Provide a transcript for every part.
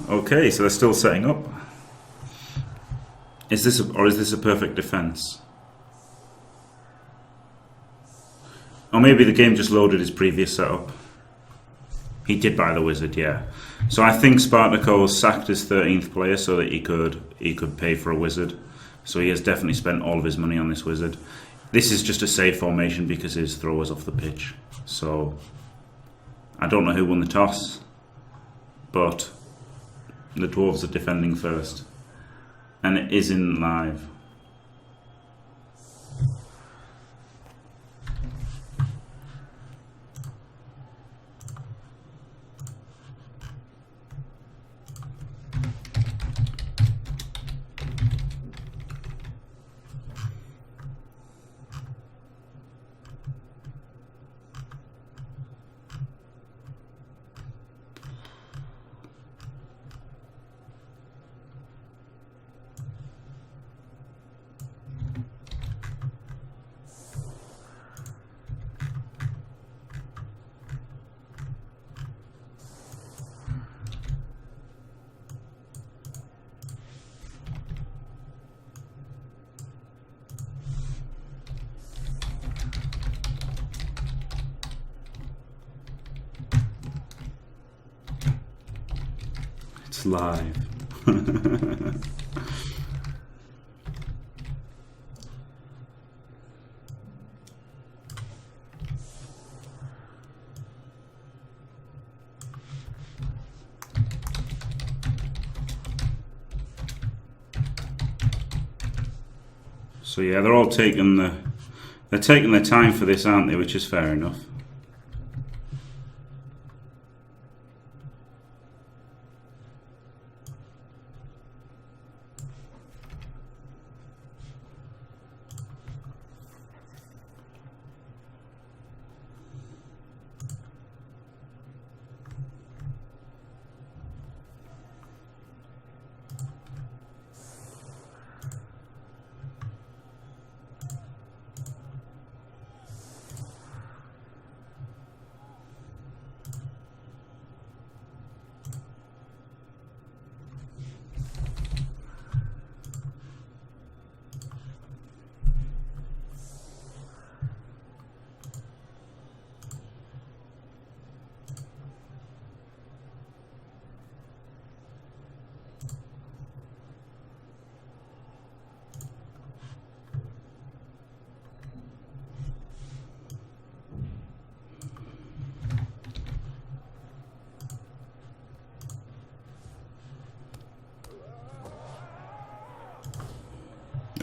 Okay, so they're still setting up. Is this a perfect defense? Or maybe the game just loaded his previous setup. He did buy the wizard, yeah. So I think Spartako sacked his 13th player so that he could pay for a wizard. So he has definitely spent all of his money on this wizard. This is just a safe formation because his throw was off the pitch. So I don't know who won the toss, but the Dwarves are defending first. And it isn't live. It's live. So yeah, they're all taking their time for this, aren't they? Which is fair enough.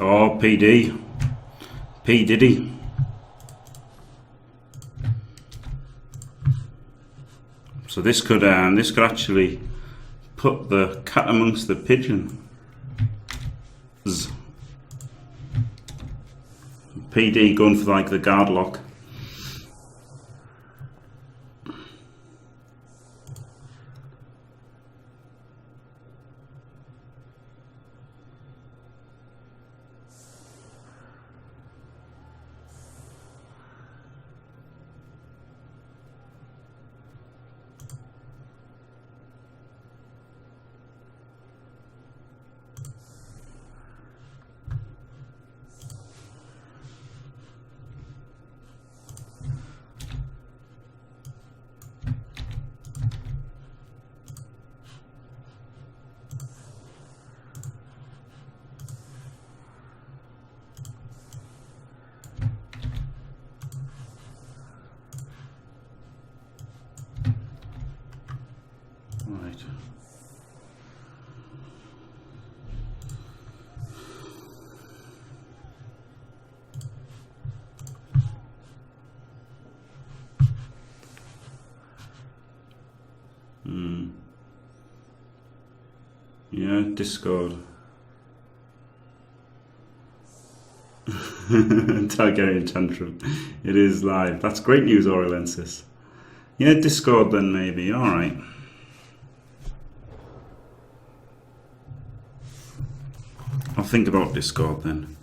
Oh, PD. P. Diddy. So this could actually put the cat amongst the pigeons. PD going for like the guard lock. Right. Yeah, Discord. Targaryen Tantrum. It is live. That's great news, Aurelensis. Yeah, Discord then maybe. Alright. I'll think about Discord then.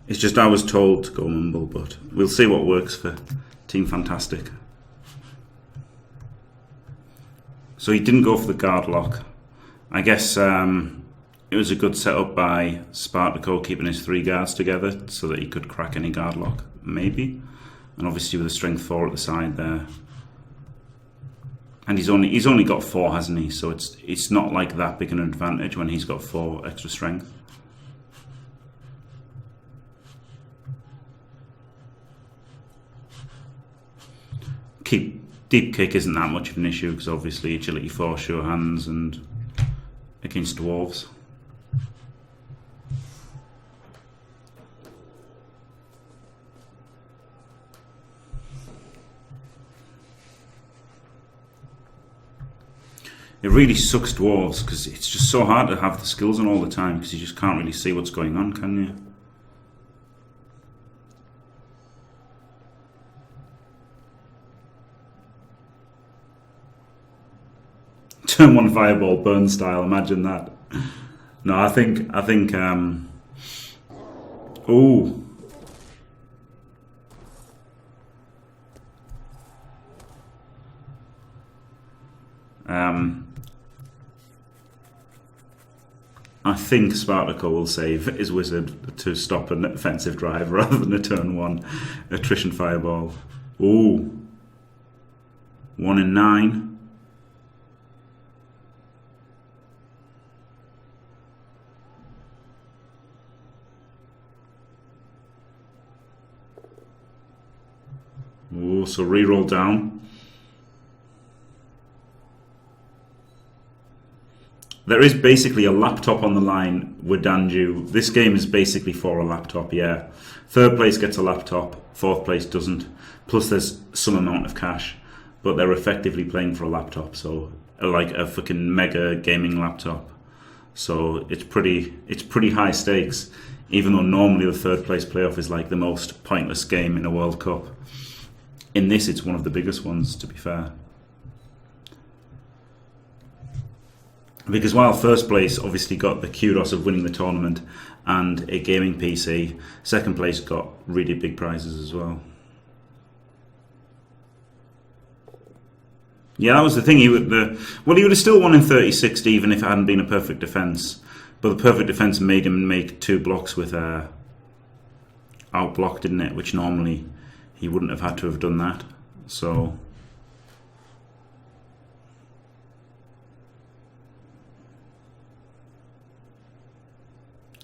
It's just I was told to go Mumble, but we'll see what works for Team Fantastic. So he didn't go for the guard lock. I guess it was a good setup by Spartako keeping his 3 guards together so that he could crack any guard lock, maybe. And obviously with a strength 4 at the side there. And he's only got 4, hasn't he? So it's not like that big an advantage when he's got 4 extra strength. Deep kick isn't that much of an issue because obviously agility 4, sure hands, and against dwarves. It really sucks dwarves because it's just so hard to have the skills on all the time because you just can't really see what's going on, can you? Turn 1 fireball burn style, imagine that. No, I think ooh. I think Spartako will save his wizard to stop an offensive drive rather than a turn 1 attrition fireball. Ooh. 1 in 9. Ooh, so reroll down. There is basically a laptop on the line with Danju. This game is basically for a laptop, yeah. 3rd place gets a laptop, 4th place doesn't. Plus there's some amount of cash, but they're effectively playing for a laptop, so like a fucking mega gaming laptop. So it's pretty high stakes, even though normally the 3rd place playoff is like the most pointless game in a World Cup. In this, it's one of the biggest ones, to be fair. Because while 1st place obviously got the kudos of winning the tournament and a gaming PC, 2nd place got really big prizes as well. Yeah, that was the thing. He would have still won in 30-60 even if it hadn't been a perfect defence. But the perfect defence made him make 2 blocks with outblock, didn't it? Which normally he wouldn't have had to have done that. So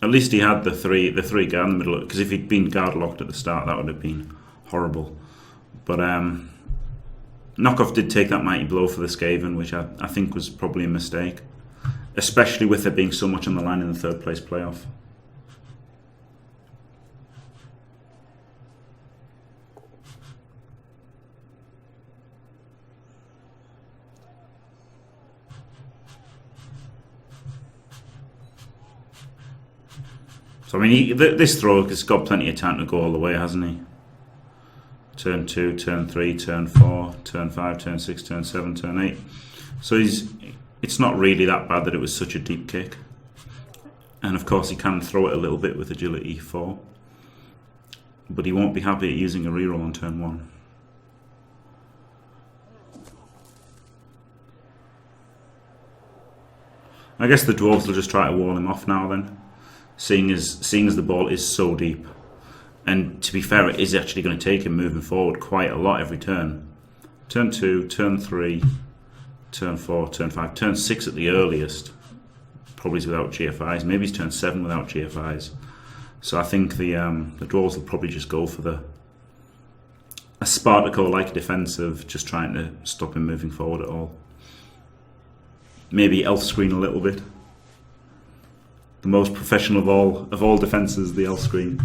at least he had the three guard in the middle, because if he'd been guard locked at the start, that would have been horrible. But Knockoff did take that mighty blow for the Skaven, which I think was probably a mistake, especially with there being so much on the line in the 3rd place playoff. So I mean, this throw has got plenty of time to go all the way, hasn't he? Turn 2, turn 3, turn 4, turn 5, turn 6, turn 7, turn 8. So it's not really that bad that it was such a deep kick. And of course he can throw it a little bit with agility 4. But he won't be happy at using a reroll on turn 1. I guess the dwarves will just try to wall him off now then. Seeing as the ball is so deep, and to be fair, it is actually going to take him moving forward quite a lot every turn. Turn 2, turn 3, turn 4, turn 5, turn 6 at the earliest. Probably is without GFIs. Maybe he's turn 7 without GFIs. So I think the dwarves will probably just go for a Spartako-like defense of just trying to stop him moving forward at all. Maybe elf screen a little bit. The most professional of all defences, the elf screen.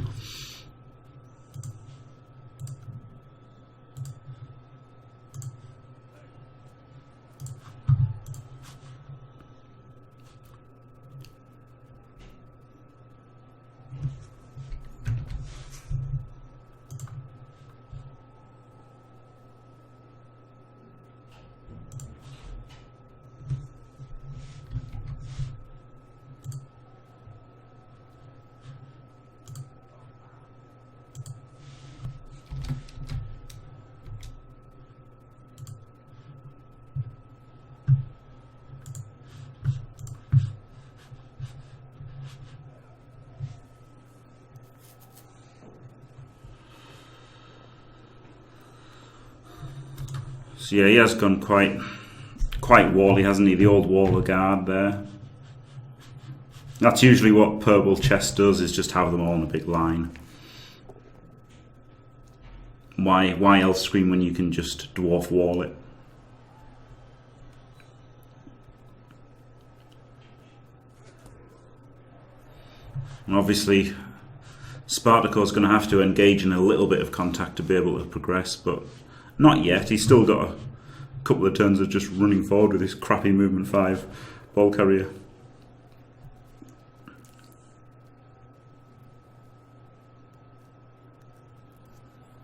So yeah, he has gone quite wally, hasn't he? The old wall of guard there. That's usually what purple chess does, is just have them all in a big line. Why else scream when you can just dwarf wall it? And obviously Spartako's going to have to engage in a little bit of contact to be able to progress, but not yet. He's still got a couple of turns of just running forward with his crappy movement 5 ball carrier.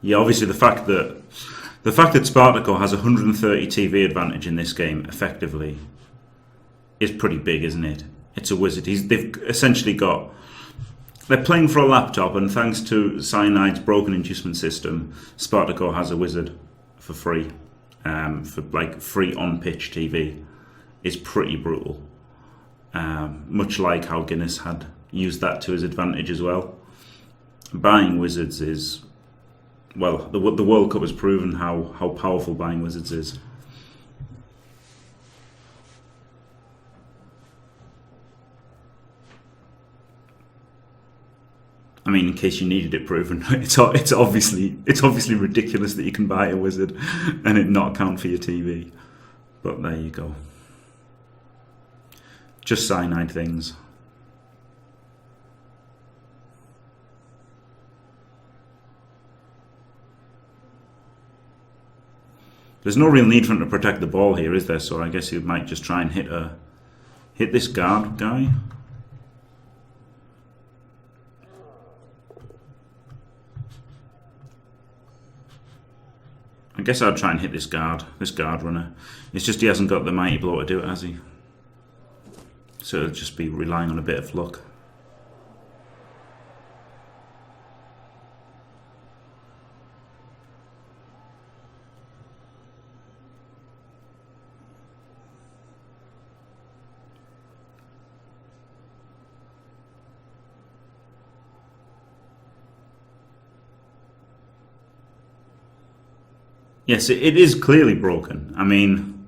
Yeah, obviously the fact that Spartako has 130 TV advantage in this game effectively is pretty big, isn't it? It's a wizard. They've essentially got... They're playing for a laptop, and thanks to Cyanide's broken inducement system, Spartako has a wizard for free. For like free on-pitch TV. Is pretty brutal. Much like how Guinness had used that to his advantage as well. Buying wizards is... Well, the World Cup has proven how powerful buying wizards is. I mean, in case you needed it proven, it's obviously ridiculous that you can buy a wizard and it not count for your TV. But there you go. Just cyanide things. There's no real need for him to protect the ball here, is there? So I guess he might just try and hit this guard guy. I guess I'd try and hit this guard runner. It's just he hasn't got the mighty blow to do it, has he? So it'll just be relying on a bit of luck. Yes, it is clearly broken. I mean,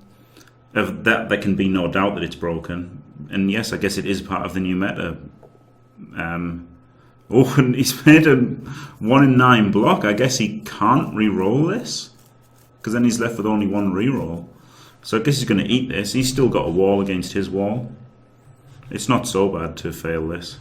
of that there can be no doubt that it's broken. And yes, I guess it is part of the new meta. And he's made a 1 in 9 block. I guess he can't re-roll this, because then he's left with only 1 re-roll. So I guess he's going to eat this. He's still got a wall against his wall. It's not so bad to fail this.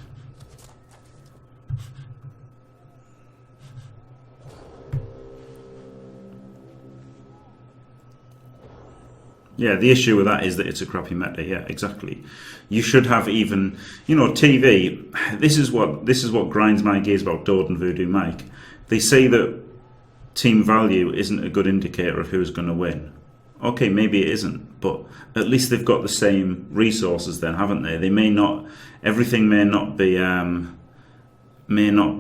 Yeah, the issue with that is that it's a crappy meta. Yeah, exactly. You should have even, TV. This is what grinds my gears about Dode and Voodoo Mike. They say that team value isn't a good indicator of who's going to win. Okay, maybe it isn't, but at least they've got the same resources then, haven't they? They may not. Everything may not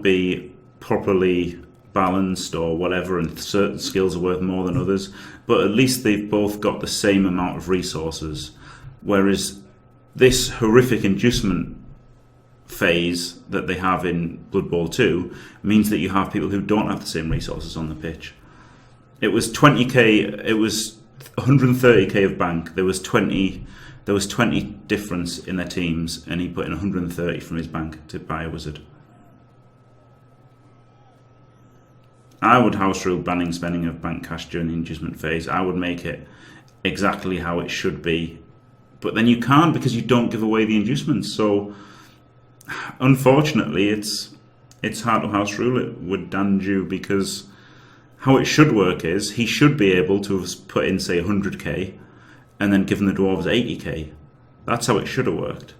be properly balanced or whatever, and certain skills are worth more than others, but at least they've both got the same amount of resources. Whereas this horrific inducement phase that they have in Blood Bowl 2 means that you have people who don't have the same resources on the pitch. It was 20k, it was 130k of bank. There was 20 difference in their teams, and he put in 130 from his bank to buy a wizard. I would house rule banning spending of bank cash during the inducement phase. I would make it exactly how it should be. But then you can't, because you don't give away the inducements. So, unfortunately, it's hard to house rule it with Danju, because how it should work is he should be able to have put in, say, 100k and then given the Dwarves 80k. That's how it should have worked.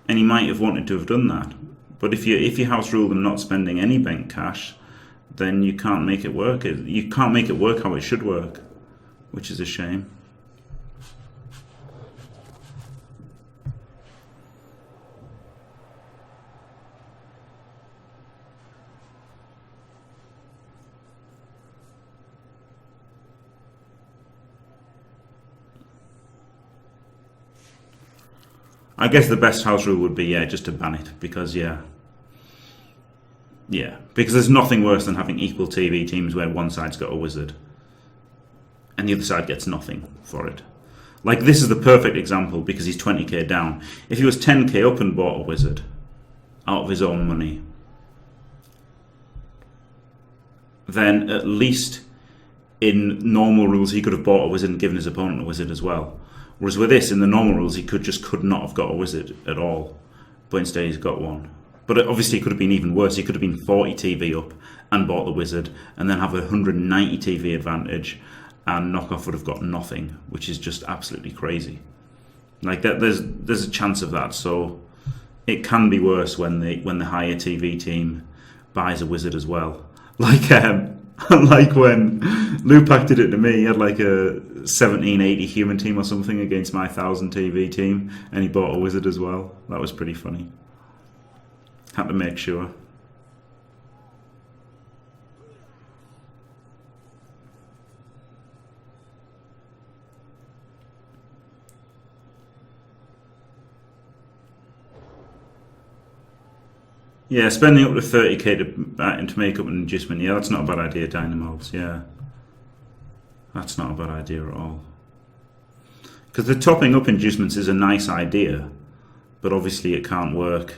And he might have wanted to have done that. But if you house rule them not spending any bank cash, then you can't make it work. You can't make it work how it should work, which is a shame. I guess the best house rule would be, just to ban it, because, because there's nothing worse than having equal TV teams where one side's got a wizard. and the other side gets nothing for it. Like, this is the perfect example because he's 20k down. If he was 10k up and bought a wizard out of his own money, then at least in normal rules he could have bought a wizard and given his opponent a wizard as well. Whereas with this, in the normal rules, he could not have got a wizard at all. But instead he's got one. But obviously it could have been even worse. He could have been 40 TV up and bought the wizard and then have a 190 TV advantage, and Knockoff would have got nothing, which is just absolutely crazy. Like that, there's a chance of that. So it can be worse when the higher TV team buys a wizard as well. Like like when Lupac did it to me, he had like a 1780 human team or something against my 1000 TV team, and he bought a wizard as well. That was pretty funny. Had to make sure. Yeah, spending up to 30k to make up an inducement. Yeah, that's not a bad idea, Dynamos. Yeah. That's not a bad idea at all. Because the topping up inducements is a nice idea, but obviously it can't work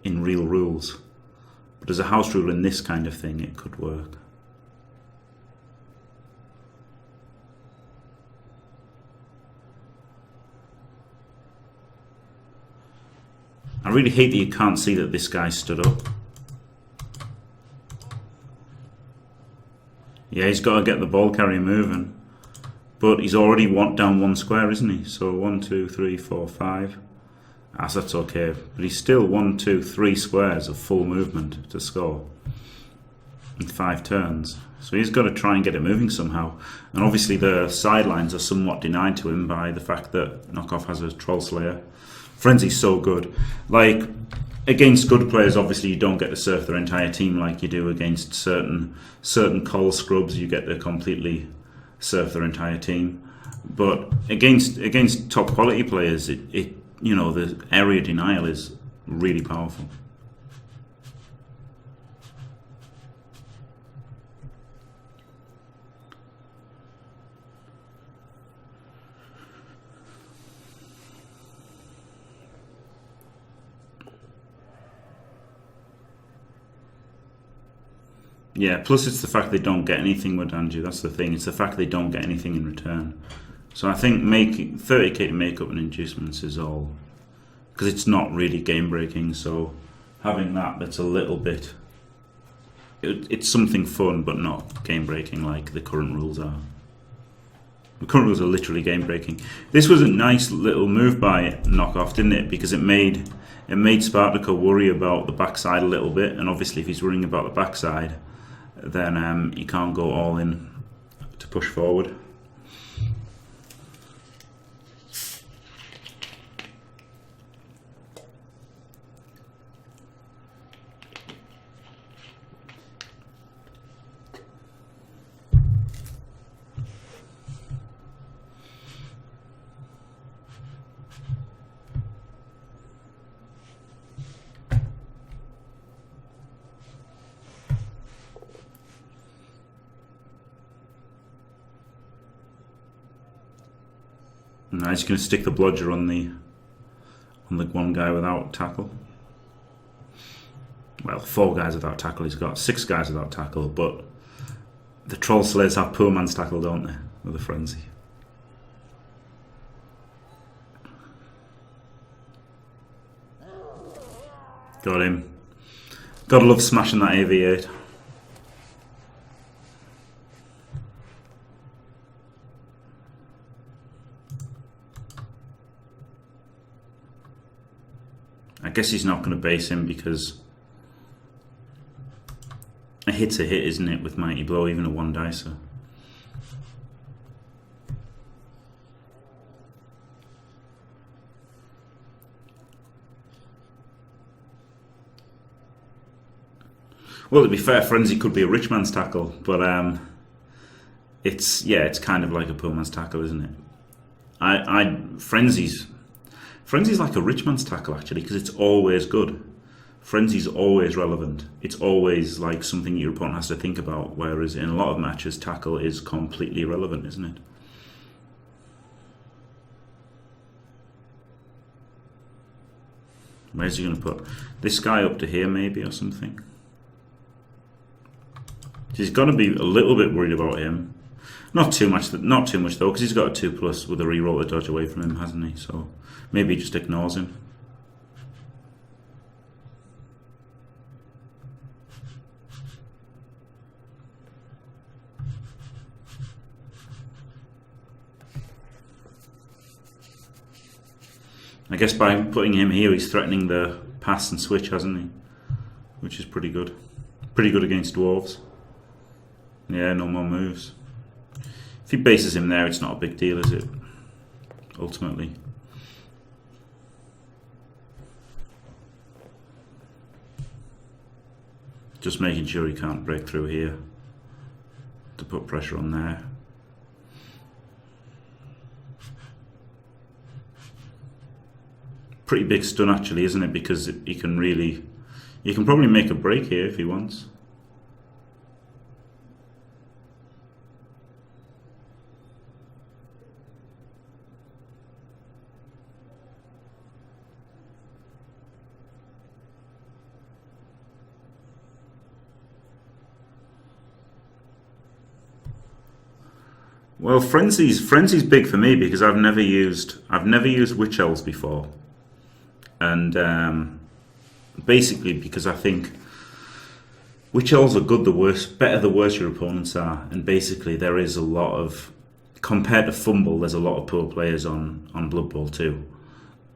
in real rules. But as a house rule in this kind of thing, it could work. I really hate that you can't see that this guy stood up. Yeah, he's got to get the ball carrier moving. But he's already down one square, isn't he? So 1, 2, 3, 4, 5. That's okay. But he's still 1, 2, 3 squares of full movement to score in 5 turns. So he's got to try and get it moving somehow. And obviously the sidelines are somewhat denied to him by the fact that Knockoff has a Troll Slayer. Frenzy's so good. Like, against good players, obviously you don't get to surf their entire team like you do against certain Col scrubs. You get to completely surf their entire team. But against top quality players, it you know, the area denial is really powerful. Yeah, plus it's the fact they don't get anything with Anju. That's the thing. It's the fact they don't get anything in return. So I think making 30k to make up an inducements is all, because it's not really game breaking. So having that's a little bit. It's something fun, but not game breaking like the current rules are. The current rules are literally game breaking. This was a nice little move by Knockoff, didn't it? Because it made Spartako worry about the backside a little bit, and obviously if he's worrying about the backside, then he can't go all in to push forward. Now he's going to stick the bludger on the one guy without tackle. Well, 4 guys without tackle. He's got 6 guys without tackle, but the Troll Slayers have poor man's tackle, don't they? With a frenzy. Got him. Gotta love smashing that AV8. I guess he's not going to base him because a hit's a hit, isn't it, with Mighty Blow, even a 1-dicer. Well, to be fair, Frenzy could be a rich man's tackle, but it's kind of like a poor man's tackle, isn't it? Frenzy's like a rich man's tackle, actually, because it's always good. Frenzy's always relevant. It's always like something your opponent has to think about, whereas in a lot of matches, tackle is completely irrelevant, isn't it? Where's he going to put this guy up to here, maybe, or something? He's got to be a little bit worried about him. Not too much, though, because he's got a 2+ with a reroll to dodge away from him, hasn't he? So maybe he just ignores him. I guess by putting him here, he's threatening the pass and switch, hasn't he? Which is pretty good. Pretty good against Dwarves. Yeah, no more moves. If he bases him there, it's not a big deal, is it? Ultimately. Just making sure he can't break through here to put pressure on there. Pretty big stun actually, isn't it? Because he can really, you can probably make a break here if he wants. Well, Frenzy's big for me because I've never used Witch Elves before. And basically because I think Witch Elves are good, better the worse your opponents are, and basically there is a lot of, compared to Fumble, there's a lot of poor players on Bloodbowl too,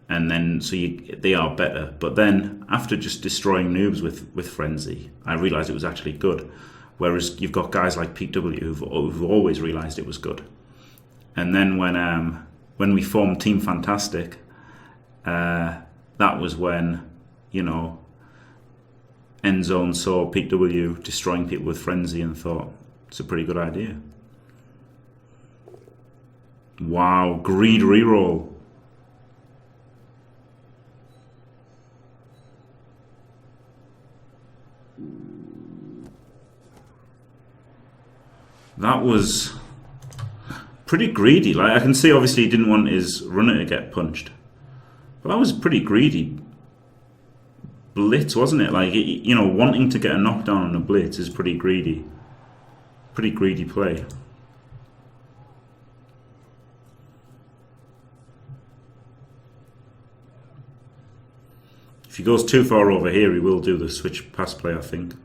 and then so they are better. But then after just destroying noobs with Frenzy, I realised it was actually good. Whereas you've got guys like Pete W who've always realised it was good, and then when we formed Team Fantastic. That was when, you know, Endzone saw Pete W destroying people with Frenzy and thought, it's a pretty good idea. Wow, Greed reroll. That was pretty greedy. Like, I can see obviously he didn't want his runner to get punched. But that was pretty greedy blitz, wasn't it? Like, you know, wanting to get a knockdown on a blitz is pretty greedy. Pretty greedy play. If he goes too far over here, he will do the switch pass play, I think.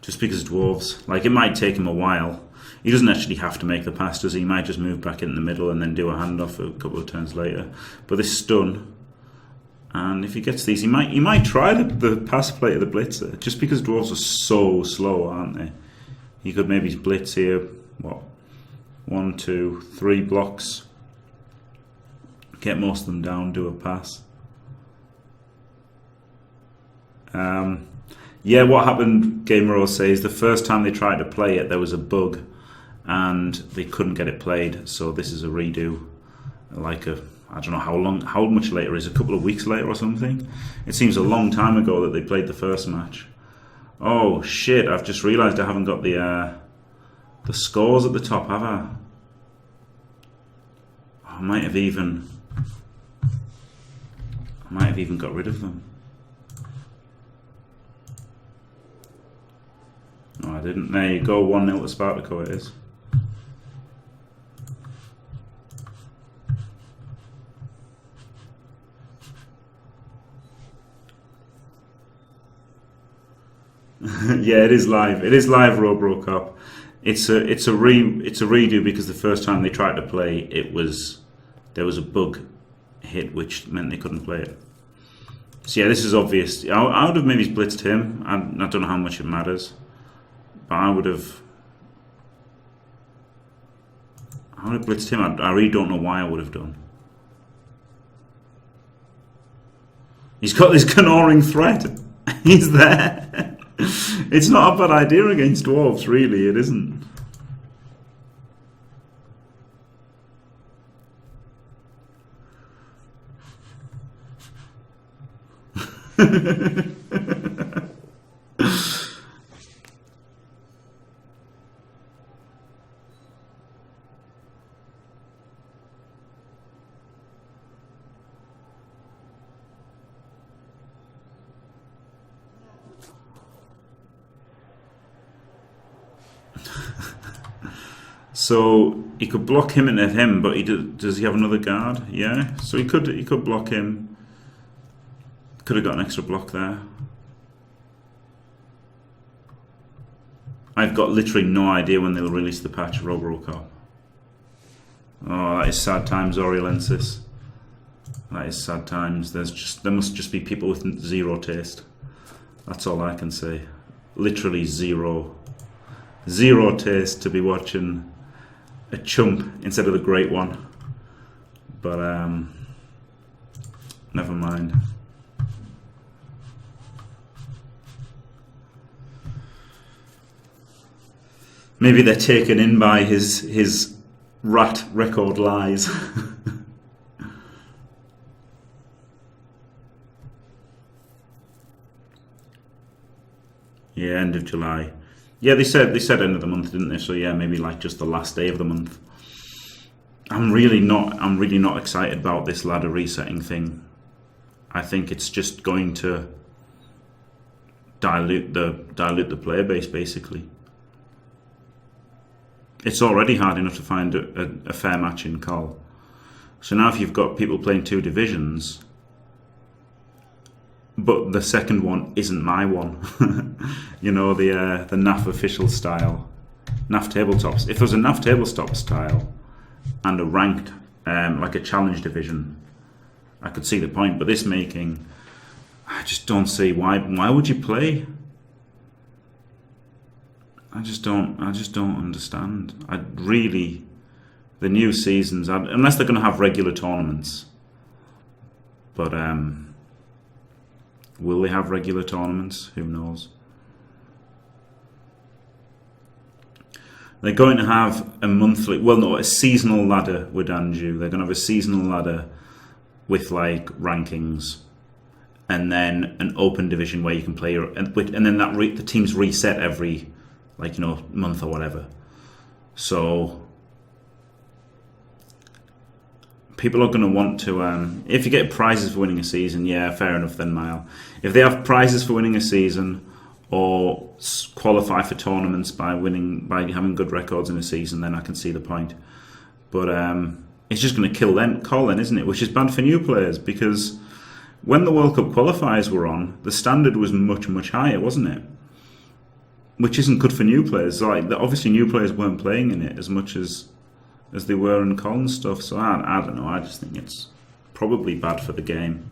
Just because Dwarves, like, it might take him a while. He doesn't actually have to make the pass, does he? He might just move back in the middle and then do a handoff a couple of turns later. But this stun, and if he gets these, he might try the pass play to the blitzer, just because Dwarves are so slow, aren't they? He could maybe blitz here, what, 1, 2, 3 blocks, get most of them down, do a pass. Yeah, what happened, Gamer says, the first time they tried to play it, there was a bug and they couldn't get it played, so this is a redo. Like I don't know how much later it is, a couple of weeks later or something. It seems a long time ago that they played the first match. Oh shit, I've just realised I haven't got the scores at the top, have I? I might have even got rid of them. No, I didn't. There you go, 1-0 to Spartako it is. Yeah, it is live. It is live, Robocop. It's a redo because the first time they tried to play, there was a bug hit which meant they couldn't play it. So yeah, this is obvious. I would have maybe blitzed him. I don't know how much it matters. But I would have blitzed him. I really don't know why I would have done. He's got this canoring threat. He's there. It's not a bad idea against Dwarves, really. It isn't. So he could block him and him, but does he have another guard? Yeah, so he could block him. Could have got an extra block there. I've got literally no idea when they'll release the patch of Robocop. Oh, that is sad times, Oriolensis. That is sad times. There must just be people with zero taste. That's all I can say. Literally zero taste to be watching a chump instead of the great one. But never mind. Maybe they're taken in by his rat record lies. Yeah, end of July. Yeah, they said end of the month, didn't they? So yeah, maybe like just the last day of the month. I'm really not excited about this ladder resetting thing. I think it's just going to dilute the player base basically. It's already hard enough to find a fair match in Col. So now if you've got people playing two divisions, but the second one isn't my one, you know, the NAF official style, NAF tabletops. If there was a NAF tabletop style and a ranked, like a challenge division, I could see the point. But this making, I just don't see why. Why would you play? I just don't understand. The new seasons, unless they're going to have regular tournaments. But will they have regular tournaments? Who knows? They're going to have a seasonal ladder with Anju. They're going to have a seasonal ladder with like rankings, and then an open division where you can play and then the teams reset every month or whatever. So people are going to want to, if you get prizes for winning a season, yeah, fair enough then, Mile. If they have prizes for winning a season or qualify for tournaments by having good records in a season, then I can see the point. But it's just going to kill Col then, isn't it? Which is bad for new players, because when the World Cup qualifiers were on, the standard was much, much higher, wasn't it? Which isn't good for new players. Like, obviously new players weren't playing in it as much as they were in Col and stuff. So I don't know. I just think it's probably bad for the game.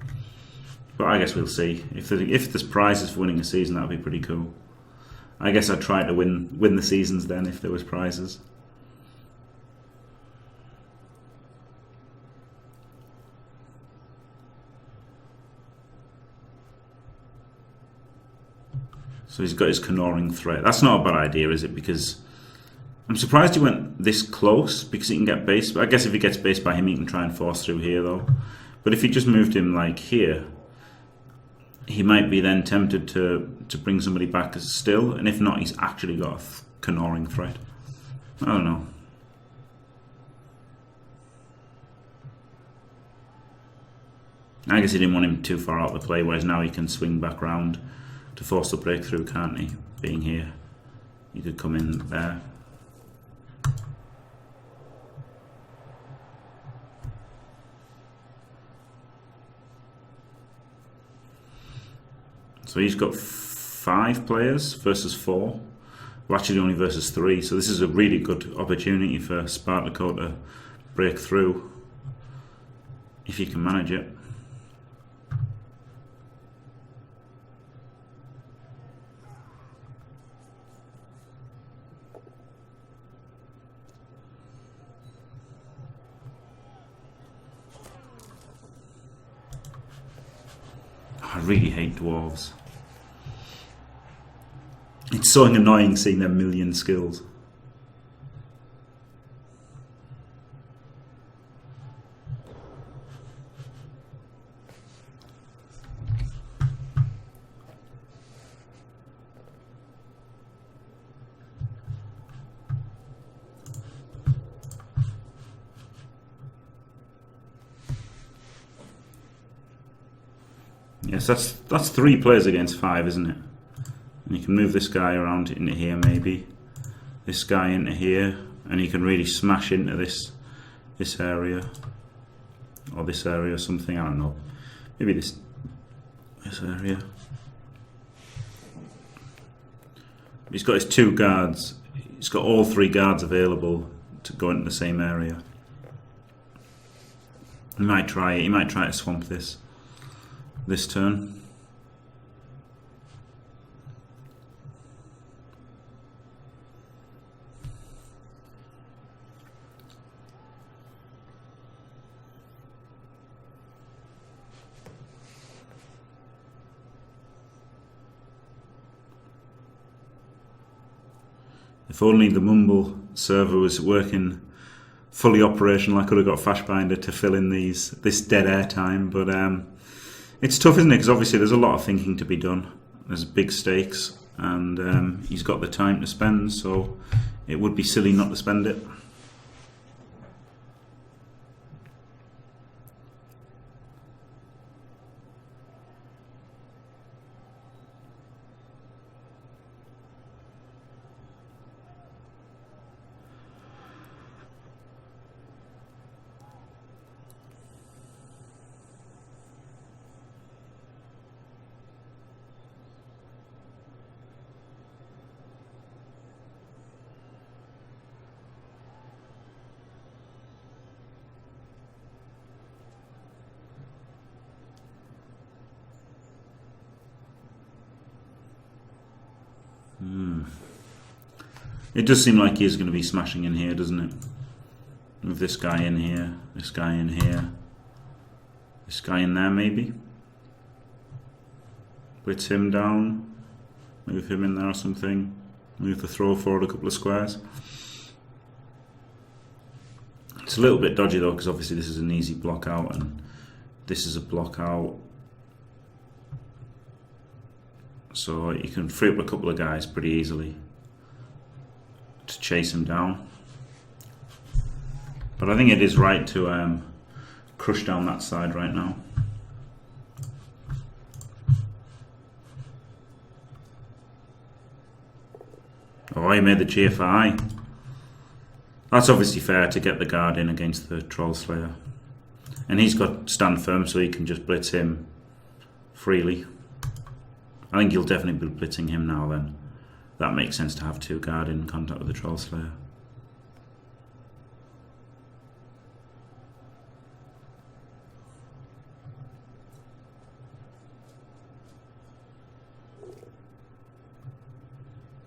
But I guess we'll see. If there's prizes for winning a season, that would be pretty cool. I guess I'd try to win the seasons then if there was prizes. So he's got his Canoring threat. That's not a bad idea, is it? Because I'm surprised he went this close, because he can get base. I guess if he gets base by him, he can try and force through here, though. But if he just moved him like here, he might be then tempted to bring somebody back as still. And if not, he's actually got a Canoring threat. I don't know. I guess he didn't want him too far out of the play, whereas now he can swing back round to force the breakthrough, can't he? Being here, you could come in there. So he's got 5 players versus 4. Well, actually only versus 3. So this is a really good opportunity for Spartako to break through, if he can manage it. I really hate Dwarves. It's so annoying seeing their million skills. Yes, that's 3 players against 5, isn't it? And you can move this guy around into here, maybe. This guy into here, and you can really smash into this area, or this area or something. I don't know. Maybe this area. He's got his 2 guards. He's got all 3 guards available to go into the same area. He might try it. He might try to swamp this turn. If only the Mumble server was working fully operational, I could have got Fashbinder to fill in this dead air time. But it's tough, isn't it? Because obviously there's a lot of thinking to be done. There's big stakes, and he's got the time to spend, so it would be silly not to spend it. It does seem like he's going to be smashing in here, doesn't it? With this guy in here, this guy in here, this guy in there maybe. Blitz him down, move him in there or something, move the throw forward a couple of squares. It's a little bit dodgy though, because obviously this is an easy block out and this is a block out. So you can free up a couple of guys pretty easily to chase him down. But I think it is right to crush down that side right now. Oh, he made the GFI. That's obviously fair to get the guard in against the Troll Slayer. And he's got stand firm, so he can just blitz him freely. I think he'll definitely be blitzing him now then. That makes sense to have 2 guard in contact with the Troll Slayer.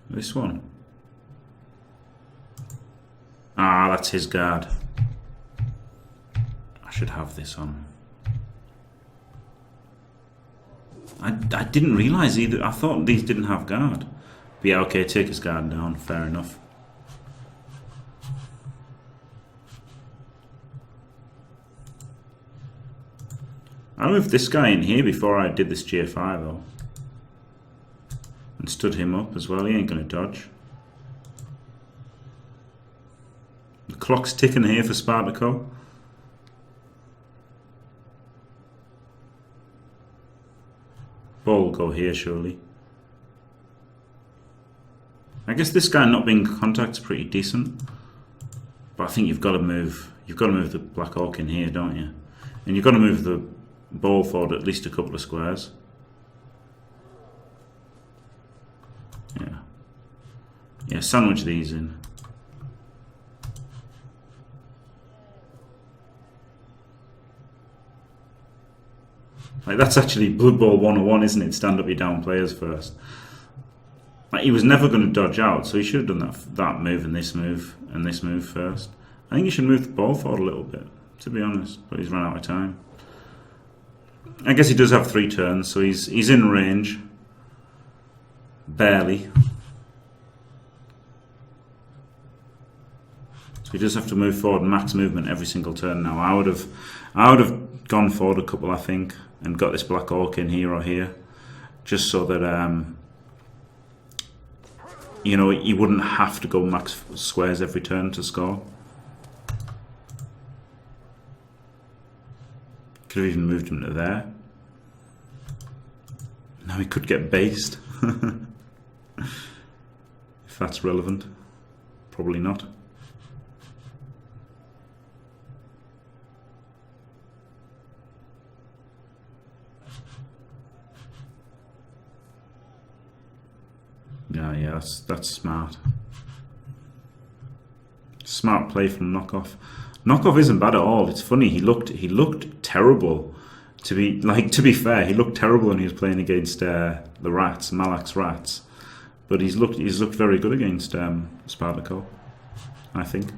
This one. Ah, that's his guard. I should have this on. I didn't realise either. I thought these didn't have guard. But yeah, okay, take his guard down. Fair enough. I moved this guy in here before I did this GFI though. And stood him up as well. He ain't going to dodge. The clock's ticking here for Spartako. Ball will go here surely. I guess this guy not being in contact's pretty decent. But I think you've got to move the Black Orc in here, don't you? And you've got to move the ball forward at least a couple of squares. Yeah, sandwich these in. Like, that's actually Bloodbowl 101, isn't it? Stand up your down players first. Like, he was never going to dodge out, so he should have done that move and this move first. I think he should move the ball forward a little bit, to be honest, but he's run out of time. I guess he does have 3 turns, so he's in range. Barely. So he does have to move forward max movement every single turn now. I would have gone forward a couple, I think, and got this Black Orc in here or here, just so that you know, you wouldn't have to go max squares every turn to score. Could have even moved him to there. he could get based. If that's relevant. Probably not. Yeah, that's smart. Smart play from Knockoff. Knockoff isn't bad at all. It's funny. He looked terrible. To be fair, he looked terrible when he was playing against the Rats, Malak's Rats. But he's looked very good against Spartako, I think.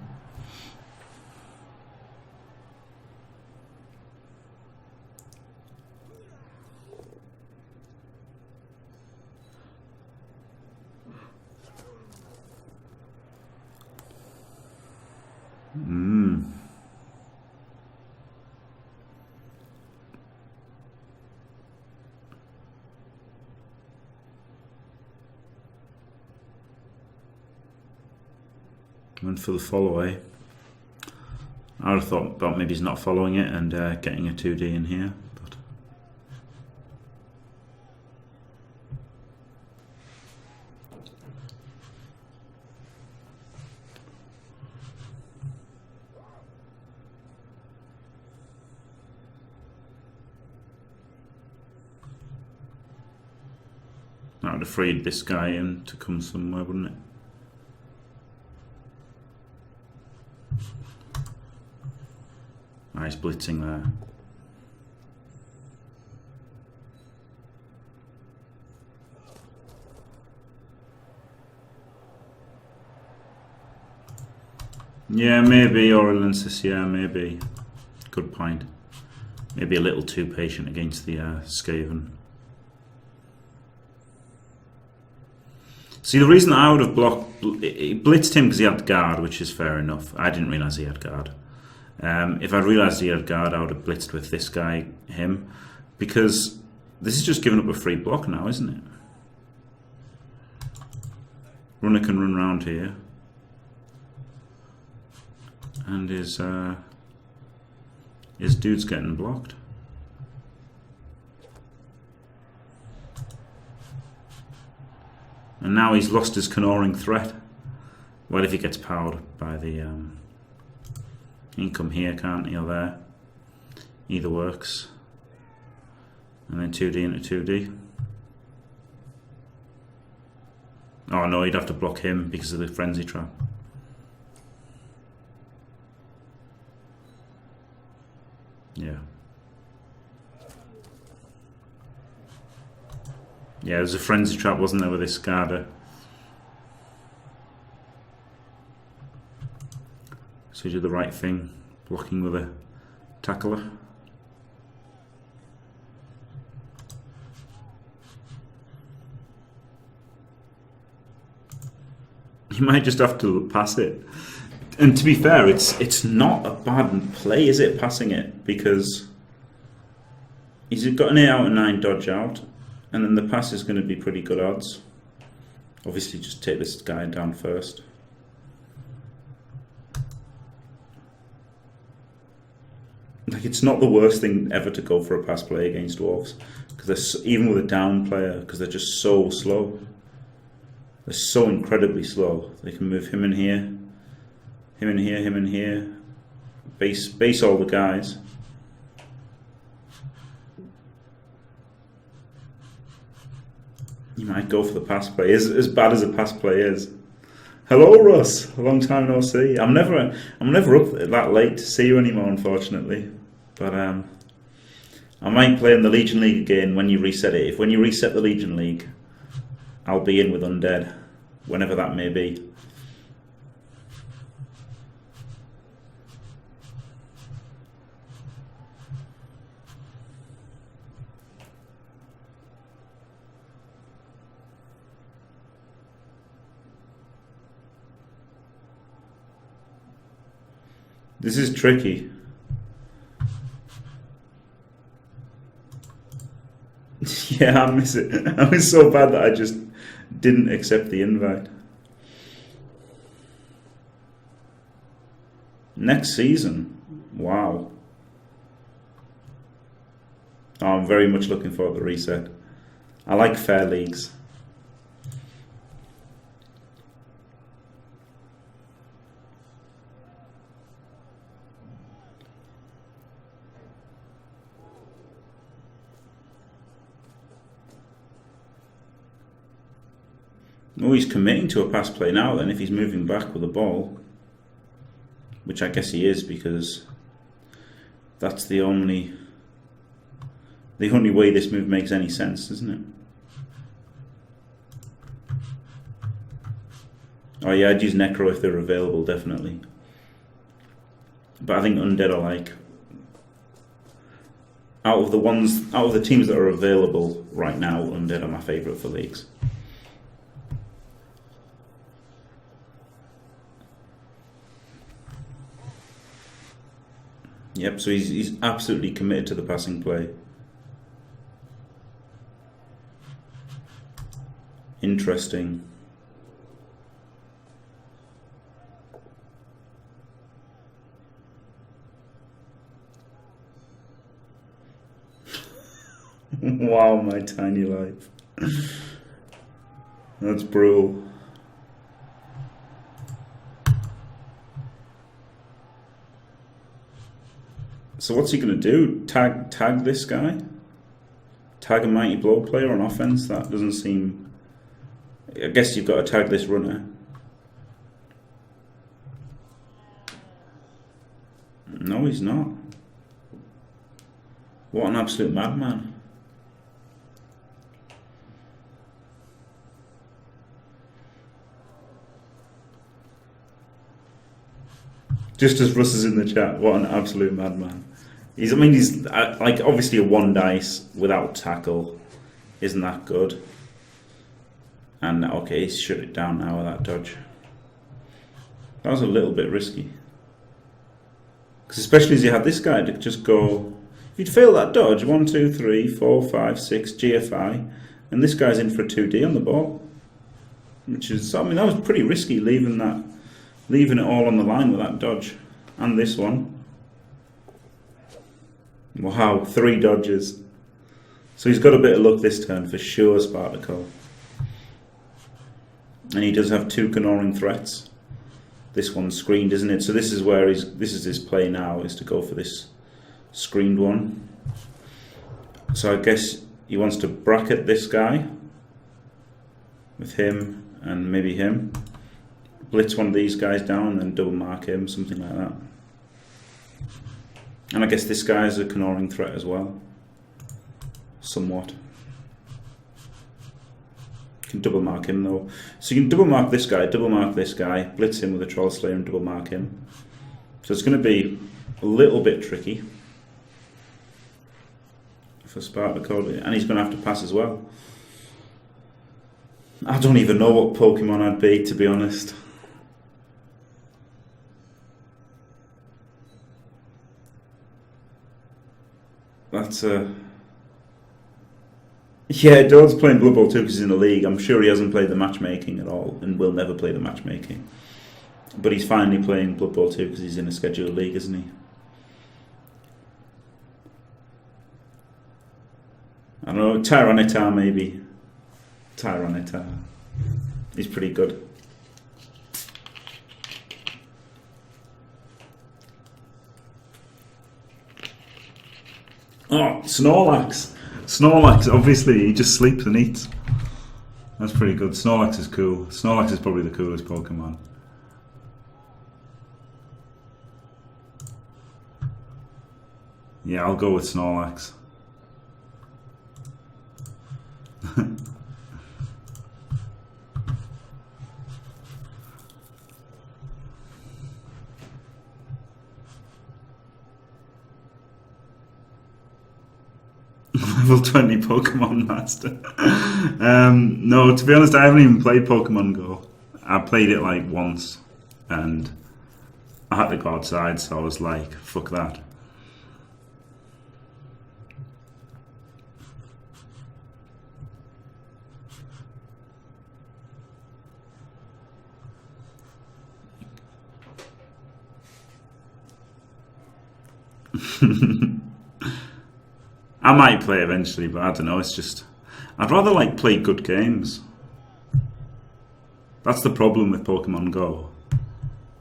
Went for the follow away. I would have thought about maybe he's not following it and getting a 2D in here. But that would have freed this guy in to come somewhere, wouldn't it? Nice blitzing there. Yeah, maybe Aurelensis, yeah, maybe. Good point. Maybe a little too patient against the Skaven. See, the reason I would have blitzed him because he had guard, which is fair enough. I didn't realise he had guard. If I'd realised he had guard, I would have blitzed with this guy, him, because this is just giving up a free block now, isn't it? Runner can run round here, and his dude's getting blocked. And now he's lost his canoring threat. Well, if he gets powered by the he can come here, can't he, or there? Either works. And then 2D into 2D. Oh no, he'd have to block him because of the frenzy trap. Yeah. Yeah, there was a frenzy trap, wasn't there, with this Scarder? So he did the right thing, blocking with a tackler. You might just have to pass it. And to be fair, it's not a bad play, is it, passing it? Because he's got an 8 out of 9 dodge out, and then the pass is going to be pretty good odds. Obviously, just take this guy down first. Like, it's not the worst thing ever to go for a pass play against Dwarfs, because even with a down player, because they're just so slow. They're so incredibly slow. They can move him in here, him in here, him in here, base all the guys. You might go for the pass play. As bad as a pass play is. Hello, Russ. A long time no see. I'm never up that late to see you anymore, unfortunately. But I might play in the Legion League again when you reset it. When you reset the Legion League, I'll be in with Undead, whenever that may be. This is tricky. Yeah, I miss it. I was so bad that I just didn't accept the invite. Next season? Wow. Oh, I'm very much looking forward to the reset. I like fair leagues. Oh, he's committing to a pass play now then if he's moving back with the ball. Which I guess he is, because that's the only way this move makes any sense, doesn't it? Oh yeah, I'd use Necro if they're available, definitely. But I think Undead are like, out of the teams that are available right now, Undead are my favourite for leagues. Yep, so he's absolutely committed to the passing play. Interesting. Wow, my tiny life. That's brutal. So what's he going to do? Tag this guy? Tag a Mighty Blow player on offense? That doesn't seem... I guess you've got to tag this runner. No, he's not. What an absolute madman. Just as Russ is in the chat, what an absolute madman. He's like obviously a 1 dice without tackle isn't that good. And okay, he's shut it down now with that dodge. That was a little bit risky. Because especially as you had this guy to just go, if you'd fail that dodge, 1, 2, 3, 4, 5, 6 GFI, and this guy's in for a 2D on the ball. Which is, I mean, that was pretty risky leaving it all on the line with that dodge. And this one. Wow, 3 dodges. So he's got a bit of luck this turn for sure, Spartako. And he does have 2 Canoring threats. This one's screened, isn't it? So this is where this is his play now, is to go for this screened one. So I guess he wants to bracket this guy with him and maybe him. Blitz one of these guys down and then double mark him, something like that. And I guess this guy is a Canoring threat as well. Somewhat. You can double mark him though. So you can double mark this guy, blitz him with a Troll Slayer and double mark him. So it's going to be a little bit tricky for Spartako, and he's going to have to pass as well. I don't even know what Pokemon I'd be, to be honest. That's yeah, Dodd's playing Bloodbowl too because he's in the league. I'm sure he hasn't played the matchmaking at all and will never play the matchmaking. But he's finally playing Bloodbowl too because he's in a scheduled league, isn't he? I don't know, Tyranitar maybe. Tyranitar. He's pretty good. Oh, Snorlax. Snorlax, obviously, he just sleeps and eats. That's pretty good. Snorlax is cool. Snorlax is probably the coolest Pokemon. Yeah, I'll go with Snorlax. Level 20 Pokemon Master. No, to be honest, I haven't even played Pokemon Go. I played it like once and I had to go outside, so I was like, fuck that. I might play eventually, but I don't know. It's just I'd rather like play good games. That's the problem with Pokemon Go.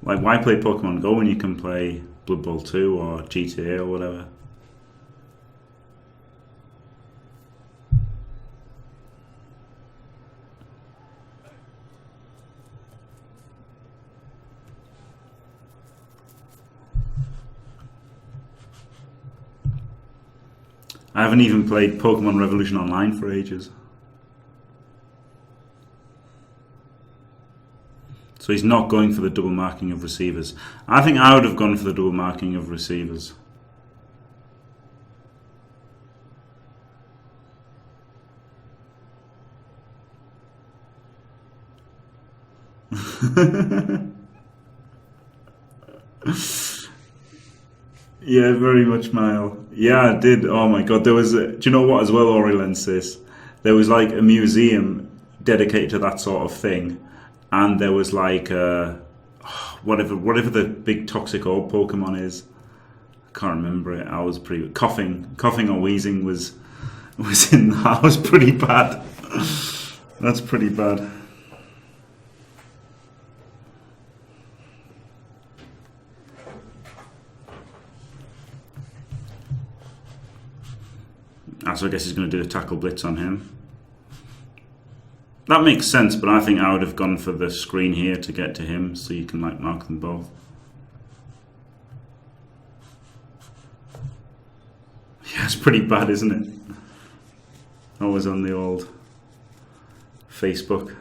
Like, why play Pokemon Go when you can play Bloodbowl 2 or GTA or whatever? I haven't even played Pokemon Revolution Online for ages. So he's not going for the double marking of receivers. I think I would have gone for the double marking of receivers. Yeah, very much, Mile. Yeah, I did. Oh my god, there was do you know what as well, Orilensis? There was like a museum dedicated to that sort of thing, and there was like whatever the big toxic orb Pokemon is. I can't remember it. I was pretty coughing or wheezing was in that. Was pretty bad. That's pretty bad. So I guess he's going to do a tackle blitz on him. That makes sense, but I think I would have gone for the screen here to get to him, so you can like mark them both. Yeah, it's pretty bad, isn't it? Always on the old Facebook.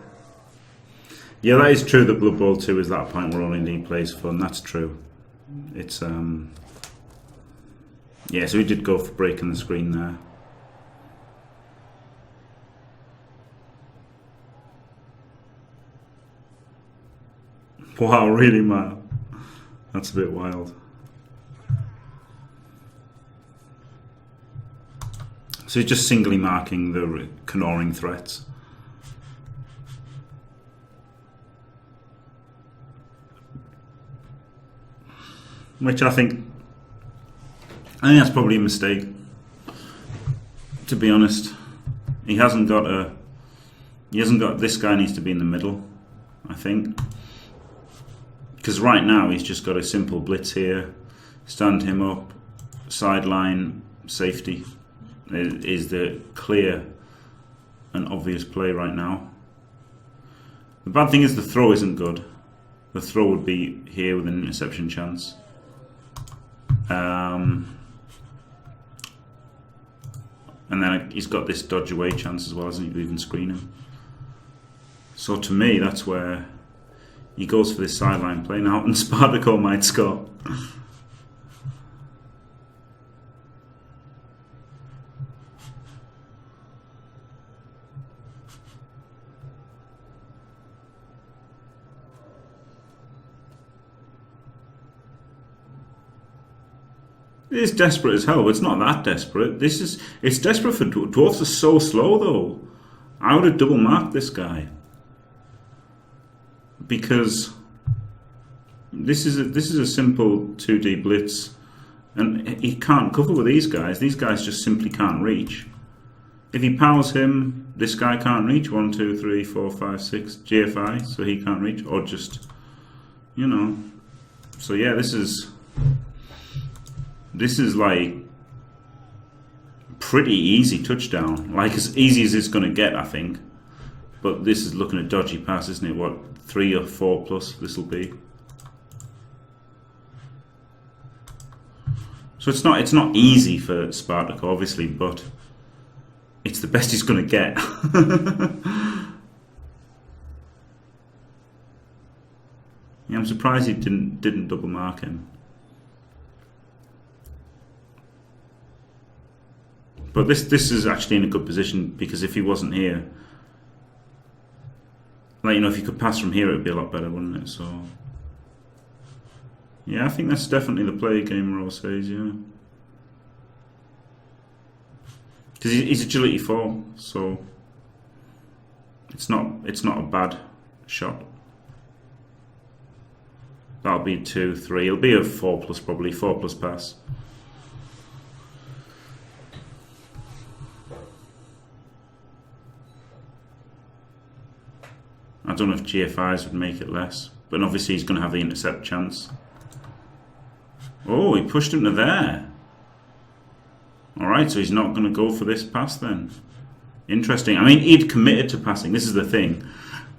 Yeah, that is true that Blood Bowl 2 is that point where only Lee plays fun. That's true. It's yeah, so he did go for breaking the screen there. Wow, really, man? That's a bit wild. So he's just singly marking the canoring threats. Which I think that's probably a mistake, to be honest. He hasn't got this guy needs to be in the middle, I think. Because right now he's just got a simple blitz here, stand him up, sideline, safety is the clear and obvious play right now. The bad thing is the throw isn't good. The throw would be here with an interception chance. And then he's got this dodge away chance as well, hasn't he, even screen him. So to me, that's where he goes for this sideline play now, and Spartako might score. It is desperate as hell, but it's not that desperate. It's desperate for Dwarfs are so slow though. I would have double marked this guy. Because this is a simple 2D blitz, and he can't cover with these guys. These guys just simply can't reach. If he powers him, this guy can't reach. 1, 2, 3, 4, 5, 6 GFI, so he can't reach, or just, you know. So yeah, this is like pretty easy touchdown, like as easy as it's going to get, I think. But this is looking at dodgy pass, isn't it? What, 3 or 4 plus this will be. So it's not easy for Spartako, obviously, but it's the best he's going to get. Yeah, I'm surprised he didn't double mark him. But this is actually in a good position, because if he wasn't here, like, you know, if you could pass from here, it would be a lot better, wouldn't it? So, yeah, I think that's definitely the play, Gamer says, yeah. Because he's agility 4, so it's not a bad shot. That'll be 2, 3. It'll be a 4 plus, probably 4 plus pass. I don't know if GFIs would make it less, but obviously he's going to have the intercept chance. Oh, he pushed him to there. Alright, so he's not going to go for this pass then. Interesting. I mean, he'd committed to passing. This is the thing.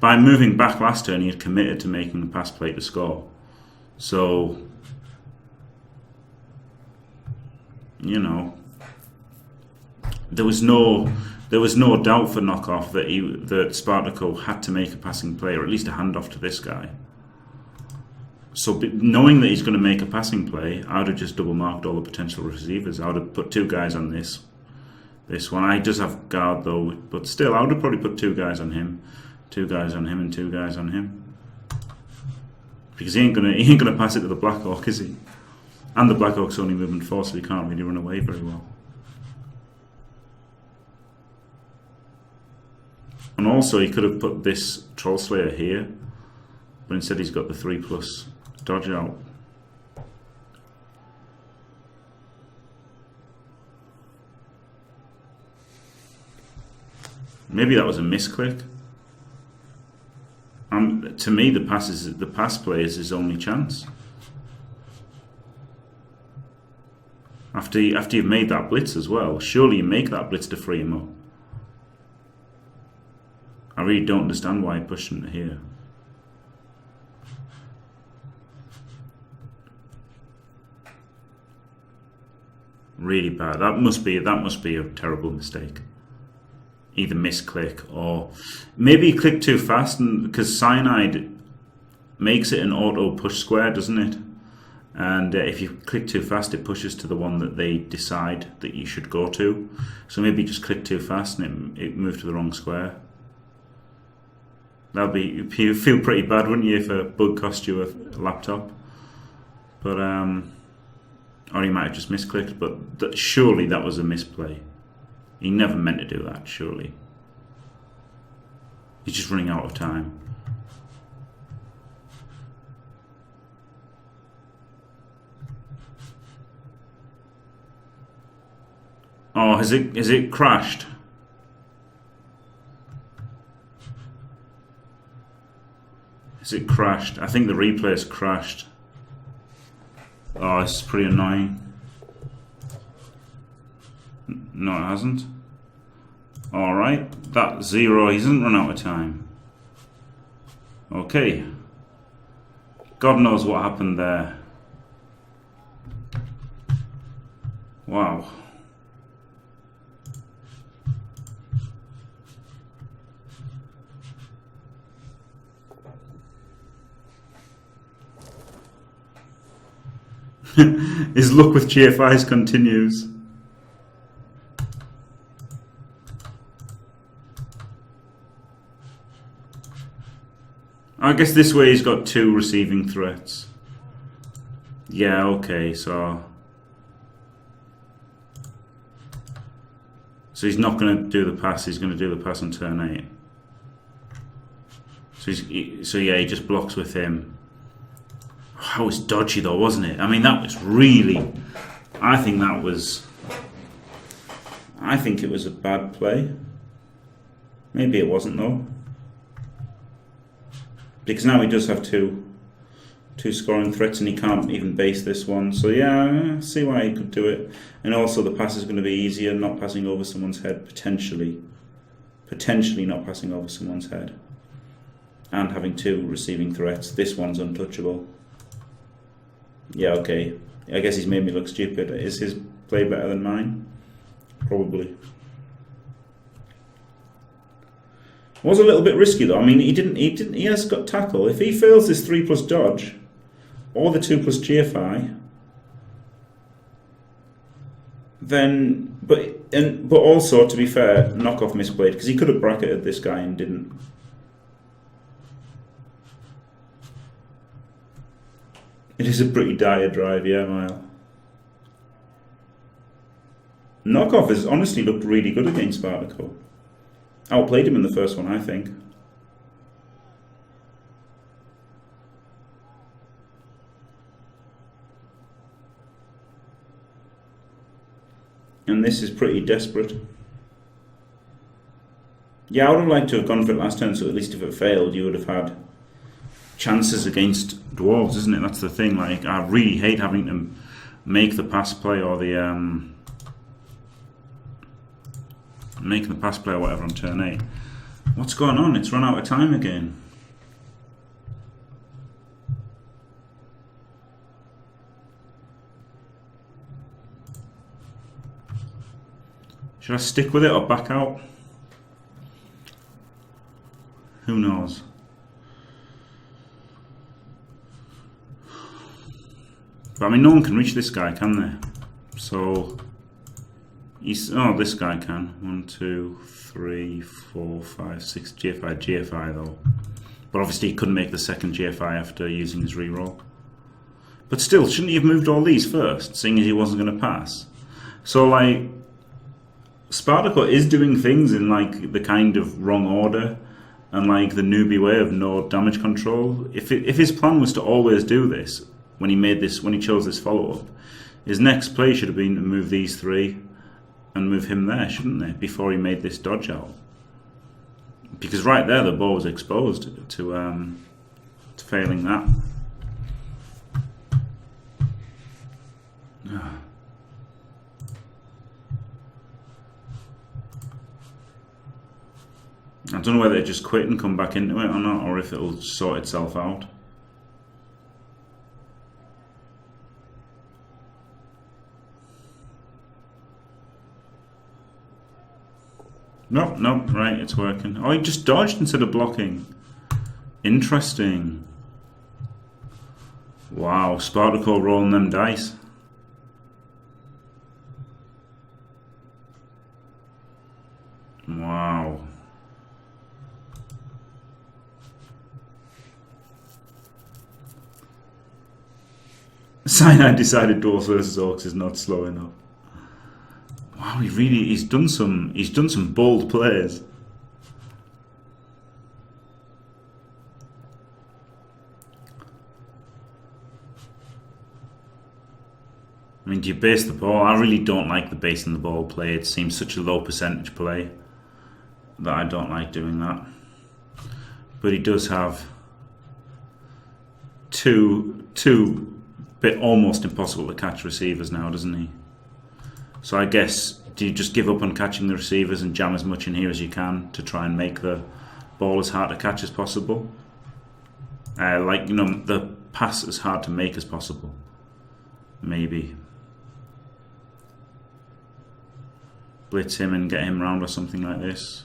By moving back last turn, he had committed to making the pass play to score. So, you know, there was no doubt for Knockoff that Spartako had to make a passing play, or at least a handoff to this guy. So knowing that he's going to make a passing play, I would have just double marked all the potential receivers. I would have put 2 guys on this one. He does have guard though, but still, I would have probably put 2 guys on him, 2 guys on him, and 2 guys on him. Because he ain't gonna pass it to the Black Orc, is he? And the Black Orc's only movement 4, so he can't really run away very well. And also, he could have put this Troll Slayer here, but instead he's got the 3+ dodge out. Maybe that was a misclick. To me, the pass play is his only chance. After you've made that blitz as well, surely you make that blitz to free him up. I really don't understand why he pushed him to here. Really bad. That must be a terrible mistake. Either misclick or maybe he clicked too fast, and because Cyanide makes it an auto push square, doesn't it? And if you click too fast, it pushes to the one that they decide that you should go to. So maybe you just click too fast and it moved to the wrong square. You'd feel pretty bad, wouldn't you, if a bug cost you a laptop? But or he might have just misclicked. But surely that was a misplay. He never meant to do that, surely. He's just running out of time. Oh, has it crashed? Has it crashed? I think the replay's crashed. Oh, this is pretty annoying. No, it hasn't. Alright, that 0, he doesn't run out of time. Okay. God knows what happened there. Wow. His luck with GFIs continues. I guess this way he's got 2 receiving threats. Yeah, okay, so he's not going to do the pass, he's going to do the pass on turn 8. So yeah, he just blocks with him. That was dodgy though, wasn't it? I mean, that was really... I think it was a bad play. Maybe it wasn't though. Because now he does have two scoring threats and he can't even base this one. So yeah, I see why he could do it. And also the pass is going to be easier, not passing over someone's head, potentially. Potentially not passing over someone's head. And having 2 receiving threats. This one's untouchable. Yeah, okay. I guess he's made me look stupid. Is his play better than mine? Probably. Was a little bit risky though. I mean, he has got tackle. If he fails this 3+ dodge, or the 2+ GFI, then, but also to be fair, Knockoff misplayed because he could have bracketed this guy and didn't. It is a pretty dire drive, yeah, Mile. Knockoff has honestly looked really good against Spartako. Outplayed him in the first one, I think. And this is pretty desperate. Yeah, I would have liked to have gone for it last turn, so at least if it failed, you would have had chances against Dwarves, isn't it? That's the thing. Like, I really hate having to make the pass play or the making the pass play or whatever on turn 8. What's going on? It's run out of time again. Should I stick with it or back out? Who knows? But I mean, no one can reach this guy, can they? So, oh, this guy can. 1, 2, 3, 4, 5, 6. GFI though. But obviously he couldn't make the second GFI after using his reroll. But still, shouldn't he have moved all these first, seeing as he wasn't going to pass? So, like, Spartako is doing things in, like, the kind of wrong order and, like, the newbie way of no damage control. If his plan was to always do this, when he chose this follow-up, his next play should have been to move these 3 and move him there, shouldn't they, before he made this dodge out? Because right there the ball was exposed to failing that. I don't know whether it just quit and come back into it or not, or if it'll sort itself out. Nope, right, it's working. Oh, he just dodged instead of blocking. Interesting. Wow, Spartako rolling them dice. Wow. Cyanide decided Dwarfs versus Orcs is not slow enough. Wow, he's done some bold plays. I mean, do you base the ball? I really don't like the basing the ball play. It seems such a low percentage play that I don't like doing that. But he does have two bit almost impossible to catch receivers now, doesn't he? So I guess, do you just give up on catching the receivers and jam as much in here as you can to try and make the ball as hard to catch as possible? Like, you know, the pass as hard to make as possible. Maybe. Blitz him and get him round or something like this.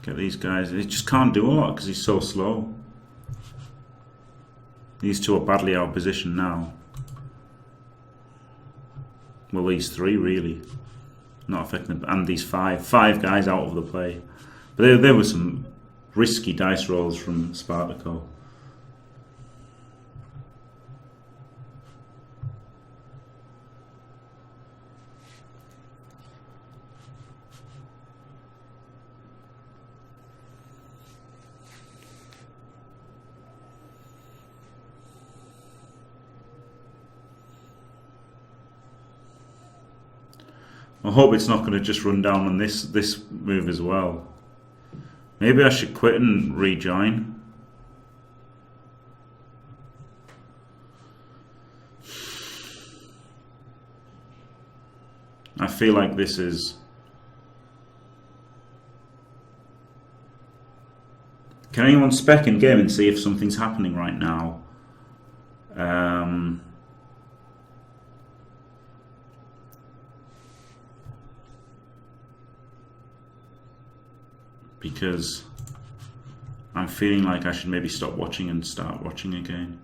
Get these guys. He just can't do a lot because he's so slow. These two are badly out of position now. Well, these 3 really not affecting them, and these five guys out of the play. But there were some risky dice rolls from Spartako. I hope it's not going to just run down on this move as well. Maybe I should quit and rejoin. I feel like this is... Can anyone spec in game and see if something's happening right now? Because I'm feeling like I should maybe stop watching and start watching again.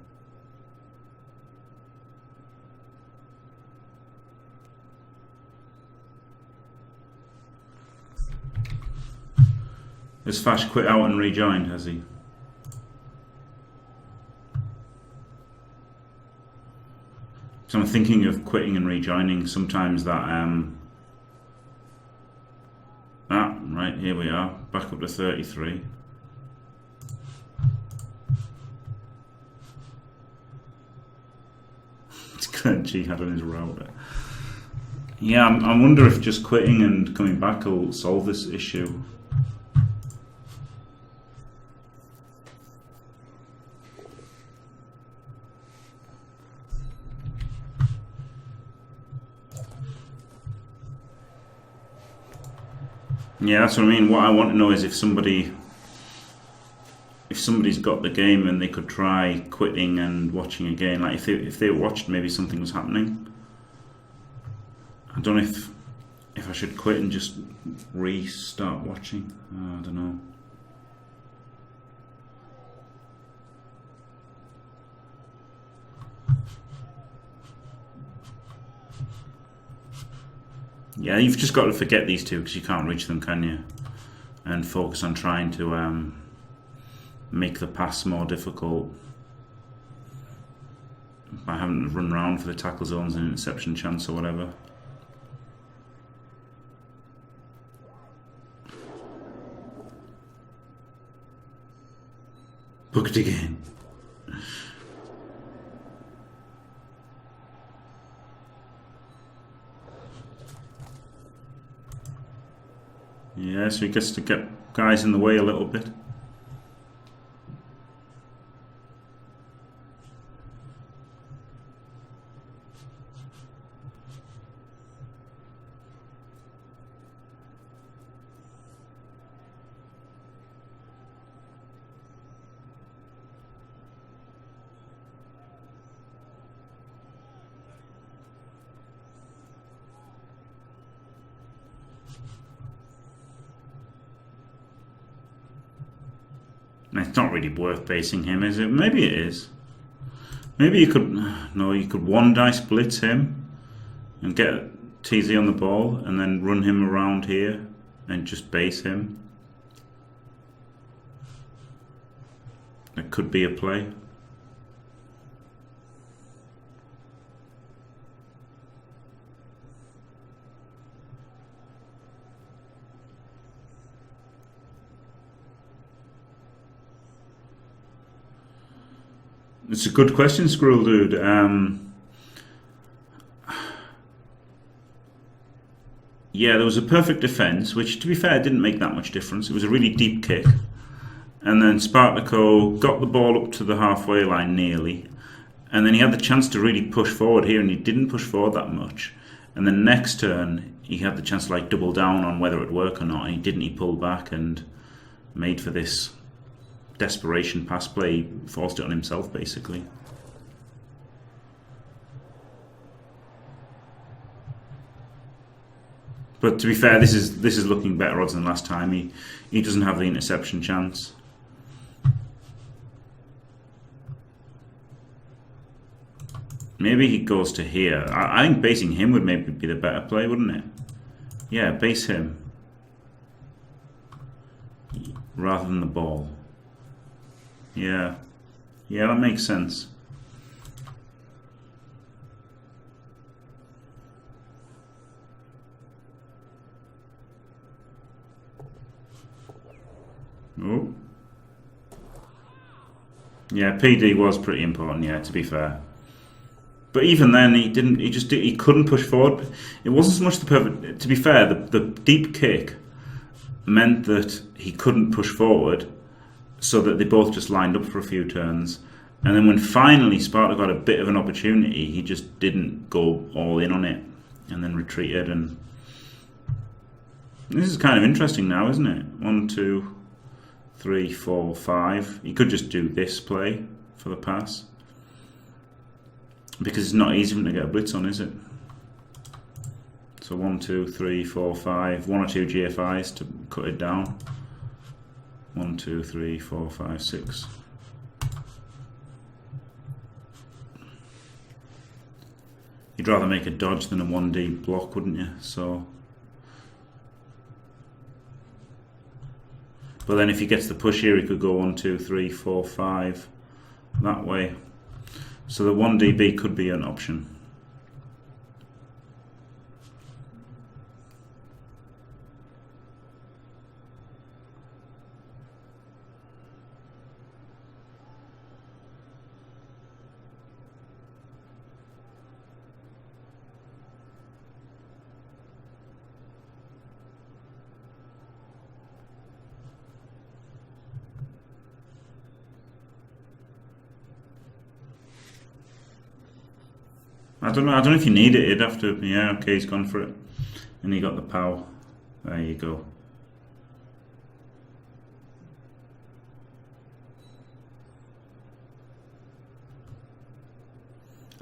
Has Fash quit out and rejoined, has he? So I'm thinking of quitting and rejoining. Sometimes that right, here we are, back up to 33. It's got Jihad on his router. Yeah, I wonder if just quitting and coming back will solve this issue. Yeah, that's what I mean. What I want to know is if somebody's got the game and they could try quitting and watching again. Like if they watched, maybe something was happening. I don't know if I should quit and just restart watching. Oh, I don't know. Yeah, you've just got to forget these two because you can't reach them, can you? And focus on trying to make the pass more difficult by having to run around for the tackle zones and interception chance or whatever. Booked again. Yeah, so he gets to get guys in the way a little bit. It's not really worth basing him, is it? Maybe it is. Maybe you could... No, you could one dice blitz him and get TZ on the ball and then run him around here and just base him. That could be a play. It's a good question, Squirrel Dude. Yeah, there was a perfect defence, which, to be fair, didn't make that much difference. It was a really deep kick. And then Spartako got the ball up to the halfway line nearly. And then he had the chance to really push forward here, and he didn't push forward that much. And then next turn, he had the chance to like double down on whether it would work or not. And he didn't. He pulled back and made for this desperation pass play. He forced it on himself, basically. But to be fair, this is looking better odds than last time. He doesn't have the interception chance. Maybe he goes to here. I think basing him would maybe be the better play, wouldn't it? Yeah, base him rather than the ball. Yeah, that makes sense. Oh. Yeah, PD was pretty important, yeah, to be fair. But even then, he couldn't push forward. It wasn't so much the perfect... To be fair, the deep kick meant that he couldn't push forward, so that they both just lined up for a few turns. And then when finally Sparta got a bit of an opportunity, he just didn't go all in on it, and then retreated. And this is kind of interesting now, isn't it? 1, 2, 3, 4, 5. He could just do this play for the pass, because it's not easy for him to get a blitz on, is it? So 1, 2, 3, 4, 5. 1 or 2 GFIs to cut it down. 1, 2, 3, 4, 5, 6. You'd rather make a dodge than a 1D block, wouldn't you? So, but then if he gets the push here, he could go 1, 2, 3, 4, 5 that way. So the 1DB could be an option. I don't know if you need it. You'd have to... Yeah, okay, he's gone for it. And he got the power. There you go.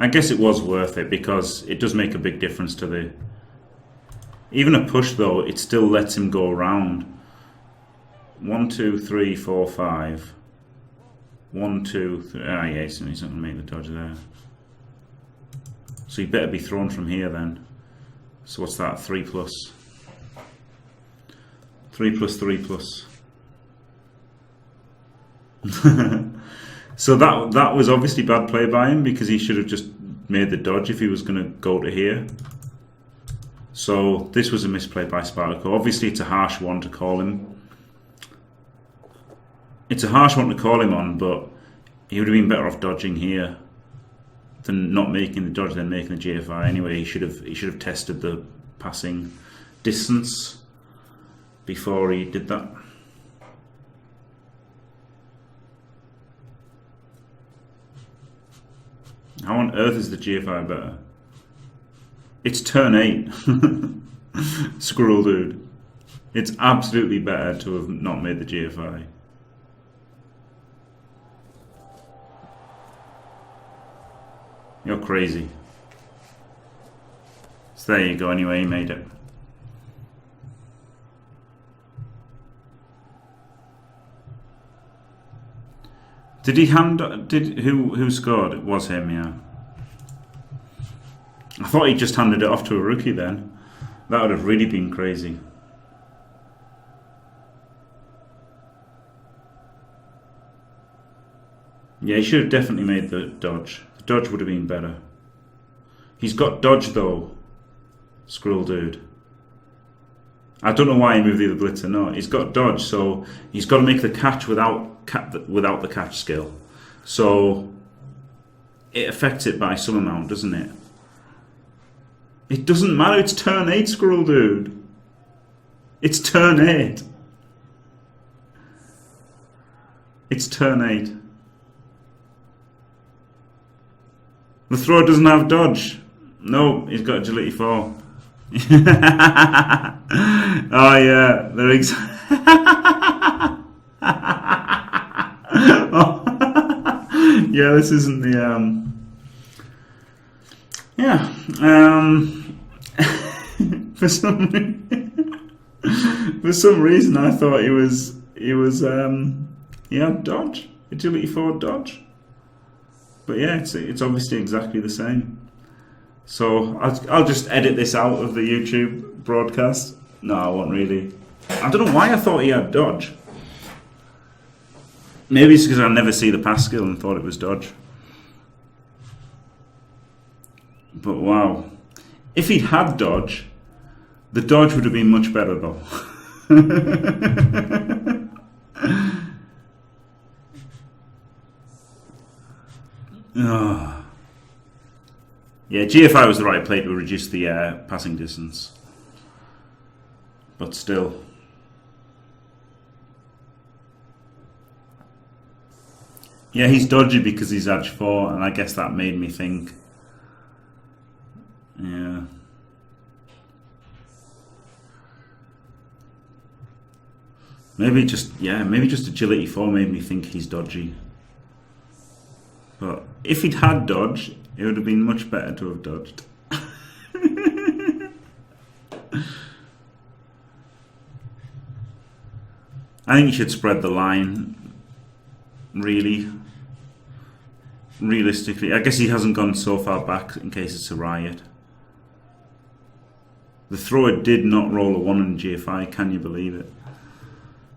I guess it was worth it because it does make a big difference to the... Even a push though, it still lets him go around. 1, 2, 3, 4, 5. 1, 2, 3... Ah, yeah, he's not going to make the dodge there. So he better be thrown from here then. So what's that? 3 plus. 3 plus 3 plus. So that was obviously bad play by him because he should have just made the dodge if he was going to go to here. So this was a misplay by Spartako. Obviously it's a harsh one to call him. It's a harsh one to call him on, but he would have been better off dodging here than not making the dodge, then making the GFI. Anyway, he should have tested the passing distance before he did that. How on earth is the GFI better? It's turn 8. Squirrel dude. It's absolutely better to have not made the GFI. You're crazy. So there you go, anyway, he made it. Did he who scored? It was him, yeah. I thought he just handed it off to a rookie then. That would have really been crazy. Yeah, he should have definitely made the dodge. The dodge would have been better. He's got dodge though, Squirrel dude. I don't know why he moved the other blitzer. No, he's got dodge, so he's got to make the catch without the catch skill. So it affects it by some amount, doesn't it? It doesn't matter. It's turn 8, Squirrel dude. It's turn 8. It's turn 8. The thrower doesn't have dodge. No, he's got agility 4. Oh yeah, they're yeah, this isn't the yeah. For some reason I thought he had dodge, agility 4 dodge. But yeah, it's obviously exactly the same. So I'll just edit this out of the YouTube broadcast. No, I won't really. I don't know why I thought he had dodge. Maybe it's because I never see the pass skill and thought it was dodge. But wow. If he'd had dodge, the dodge would have been much better though. Oh. Yeah, GFI was the right play to reduce the passing distance. But still. Yeah, he's dodgy because he's edge 4, and I guess that made me think. Yeah. Maybe just agility 4 made me think he's dodgy. But if he'd had dodge, it would have been much better to have dodged. I think you should spread the line, really. Realistically. I guess he hasn't gone so far back in case it's a riot. The thrower did not roll a 1 in GFI, can you believe it?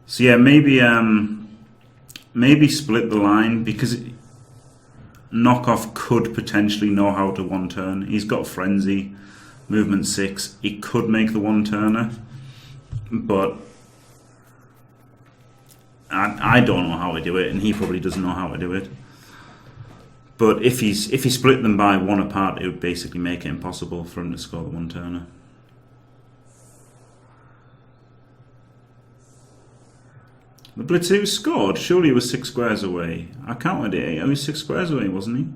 So yeah, maybe split the line, because Knockoff could potentially know how to one turn. He's got frenzy, movement 6. He could make the one turner, but I don't know how to do it, and he probably doesn't know how to do it. But if he split them by 1 apart, it would basically make it impossible for him to score the one turner. The blitzer who scored, surely he was 6 squares away. I counted it. He was 6 squares away, wasn't he?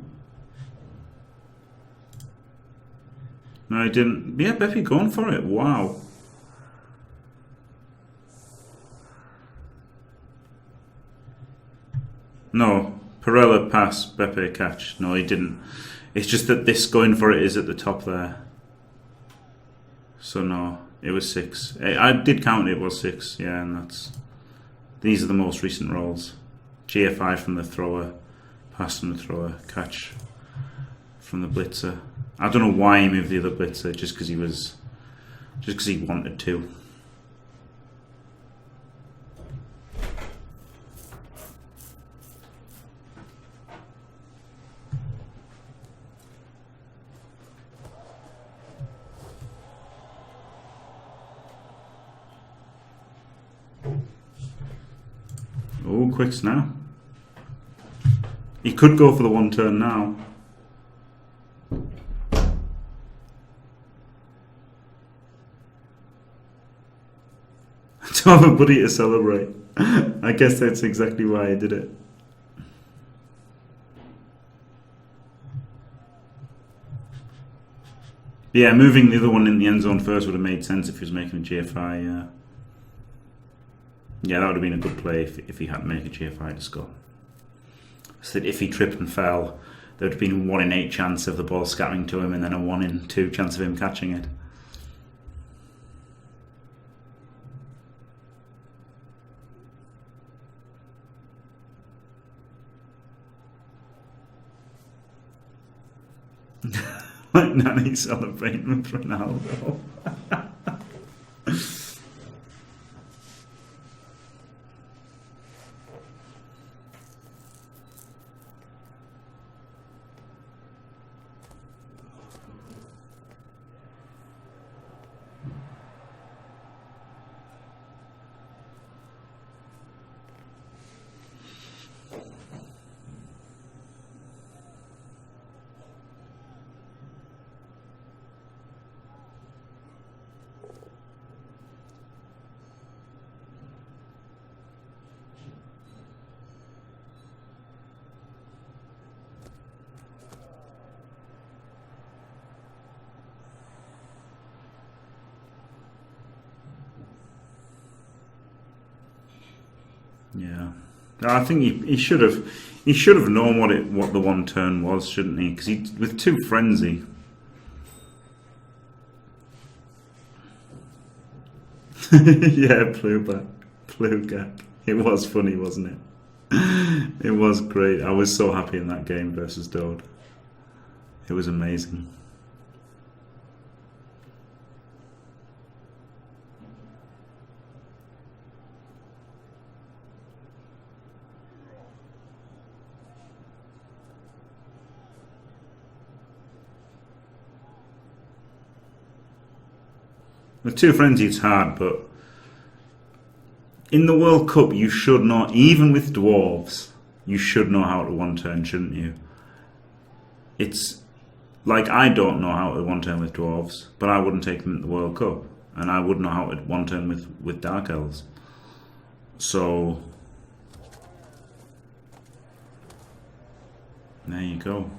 No, he didn't. Yeah, Beppe going for it. Wow. No, Perella pass, Beppe catch. No, he didn't. It's just that this going for it is at the top there. So no, it was 6. I did count it was 6, yeah, and these are the most recent rolls. GFI from the thrower, pass from the thrower, catch from the blitzer. I don't know why he moved the other blitzer, just because he wanted to. Oh, quicks now. He could go for the 1 turn now. To have a buddy to celebrate. I guess that's exactly why I did it. Yeah, moving the other one in the end zone first would have made sense if he was making a GFI, yeah. Yeah, that would have been a good play if he had to make a GFI to score. So that if he tripped and fell, there would have been a 1 in 8 chance of the ball scattering to him and then a 1 in 2 chance of him catching it. Like Nanny celebrating with Ronaldo. Yeah, I think he should have known what the 1 turn was, shouldn't he? Because with 2 frenzy. Yeah, Plew gap. It was funny, wasn't it? It was great. I was so happy in that game versus Dode. It was amazing. With 2 frenzy it's hard, but in the World Cup you should not, even with Dwarves, you should know how to 1 turn, shouldn't you? It's like, I don't know how to 1 turn with Dwarves, but I wouldn't take them at the World Cup, and I wouldn't know how to 1 turn with Dark Elves. So there you go.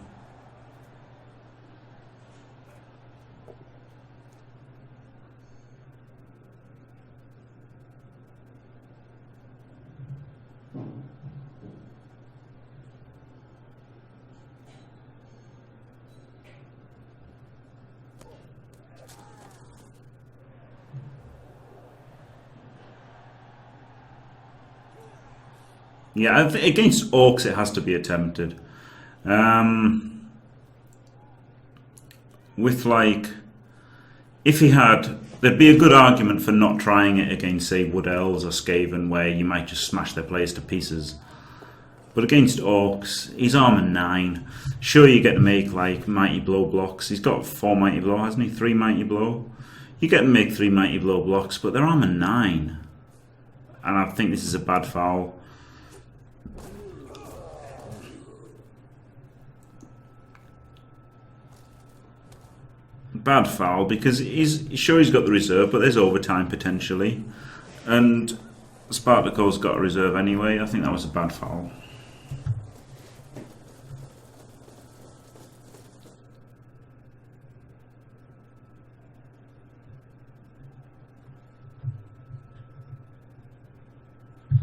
Yeah, against Orcs it has to be attempted. With like, if he had, there'd be a good argument for not trying it against, say, Wood Elves or Skaven, where you might just smash their players to pieces. But against Orcs, he's armor 9. Sure, you get to make like Mighty Blow blocks. He's got 4 Mighty Blow, hasn't he? 3 Mighty Blow. You get to make 3 Mighty Blow blocks, but they're armor 9. And I think this is a bad foul. Bad foul, because he's got the reserve, but there's overtime potentially, and Spartako's got a reserve anyway. I think that was a bad foul.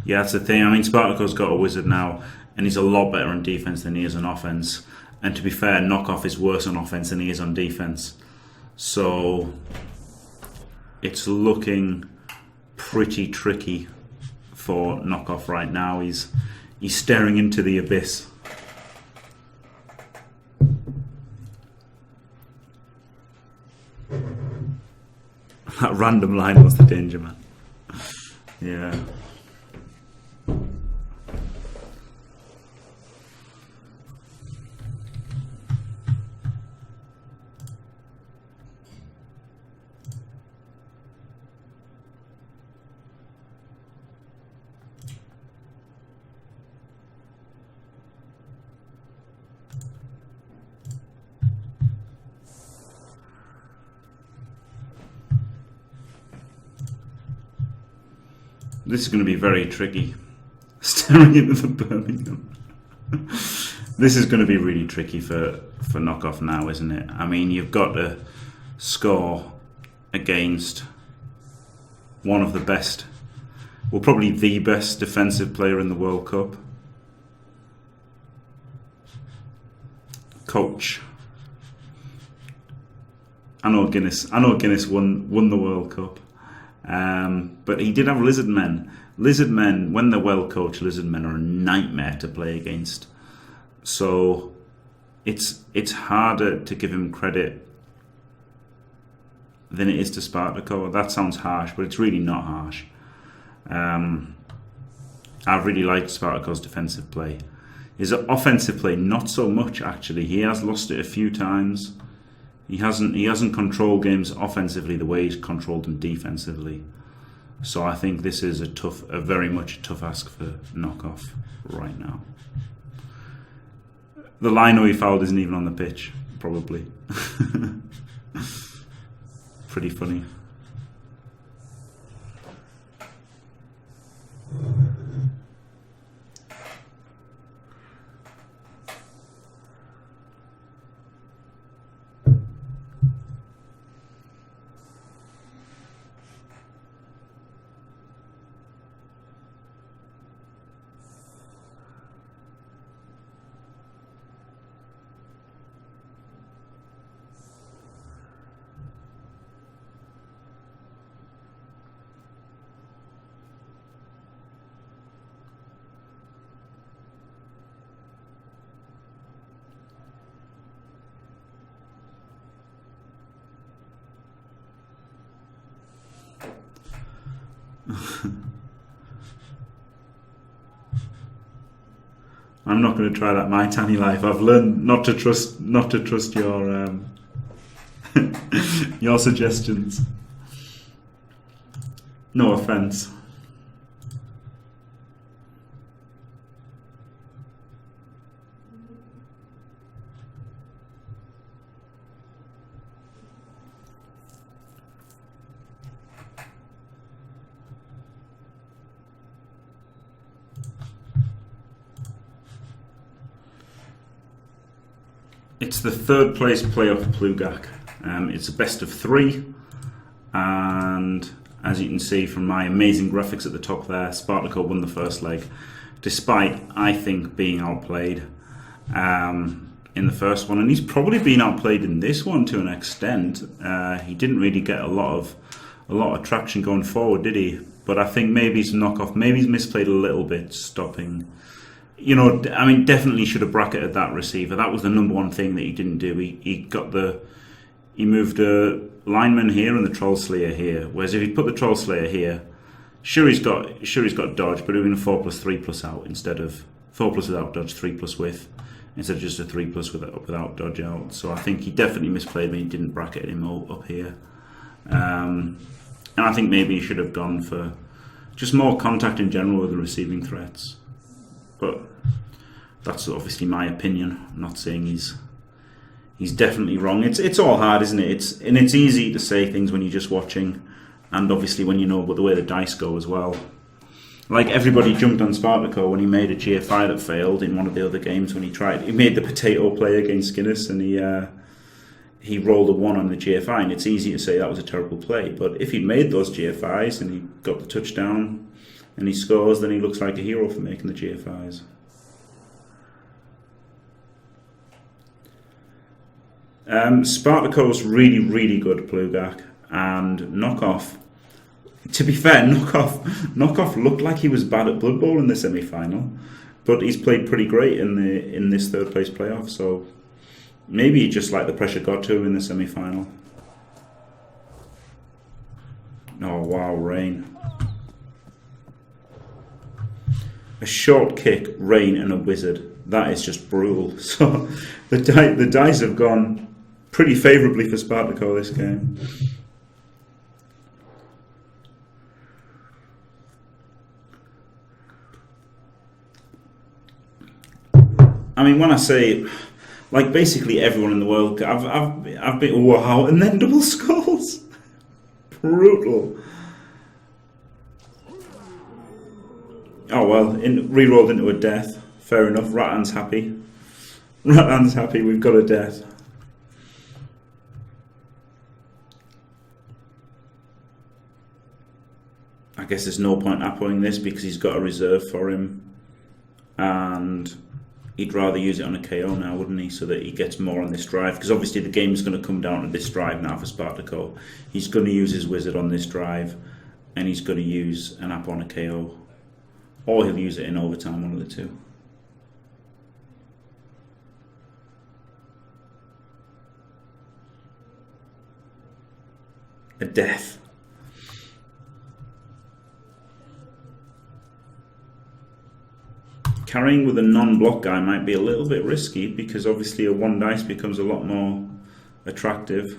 Yeah, that's the thing. I mean, Spartako's got a wizard now, and he's a lot better on defense than he is on offense. And to be fair, Knockoff is worse on offense than he is on defense. So it's looking pretty tricky for Knockoff right now. He's staring into the abyss. That random line was the danger, man. Yeah. This is going to be very tricky. Staring into the Birmingham. This is going to be really tricky for Knockoff now, isn't it? I mean, you've got to score against one of the best, well, probably the best defensive player in the World Cup. Coach. I know Guinness won the World Cup. But he did have lizard men. Lizard men, when they're well coached, lizard men are a nightmare to play against. So it's harder to give him credit than it is to Spartako. That sounds harsh, but it's really not harsh. I've really liked Spartako's defensive play. His offensive play, not so much actually. He has lost it a few times. He hasn't controlled games offensively the way he's controlled them defensively. So I think this is a very much a tough ask for Knockoff right now. The lino he fouled isn't even on the pitch, probably. Pretty funny. I'm not going to try that my tiny life. I've learned not to trust your your suggestions. No offense. It's the third place playoff Plugak. It's a best of 3, and as you can see from my amazing graphics at the top there, Spartako won the first leg, despite, I think, being outplayed in the first one, and he's probably been outplayed in this one to an extent. He didn't really get a lot of traction going forward, did he? But I think maybe he's Knockoff. Maybe he's misplayed a little bit, stopping. You know, I mean, definitely should have bracketed that receiver. That was the number one thing that he didn't do. He moved a lineman here and the Troll Slayer here. Whereas if he put the Troll Slayer here, sure he's got dodge, but doing a 4+3+ out instead of 4+ without dodge, 3+ with, instead of just a 3+ without dodge out. So I think he definitely misplayed when he didn't bracket him up here. And I think maybe he should have gone for just more contact in general with the receiving threats. But that's obviously my opinion. I'm not saying he's definitely wrong. It's all hard, isn't it? It's easy to say things when you're just watching, and obviously when you know the way the dice go as well. Like everybody jumped on Spartako when he made a GFI that failed in one of the other games when he made the potato play against Guinness, and he rolled a 1 on the GFI, and it's easy to say that was a terrible play. But if he'd made those GFIs and he got the touchdown and he scores, then he looks like a hero for making the GFIs. Spartako's really, really good, Plugak, and Knockoff. To be fair, Knockoff looked like he was bad at Bloodbowl in the semi-final, but he's played pretty great in this third place playoff. So maybe just like the pressure got to him in the semi-final. Oh wow, Rain! A short kick, Rain, and a wizard. That is just brutal. So the dice have gone pretty favourably for Spartako this game. I mean, when I say, like, basically everyone in the world, I've been, wow, and then double skulls, brutal. Oh well, re-rolled into a death. Fair enough. Rattan's happy. Rattan's happy. We've got a death. I guess there's no point appoing this because he's got a reserve for him, and he'd rather use it on a KO now, wouldn't he? So that he gets more on this drive. Because obviously the game's going to come down to this drive now for Spartako. He's going to use his wizard on this drive, and he's going to use an app on a KO. Or he'll use it in overtime, one of the two. A death. Carrying with a non-block guy might be a little bit risky because obviously a one dice becomes a lot more attractive.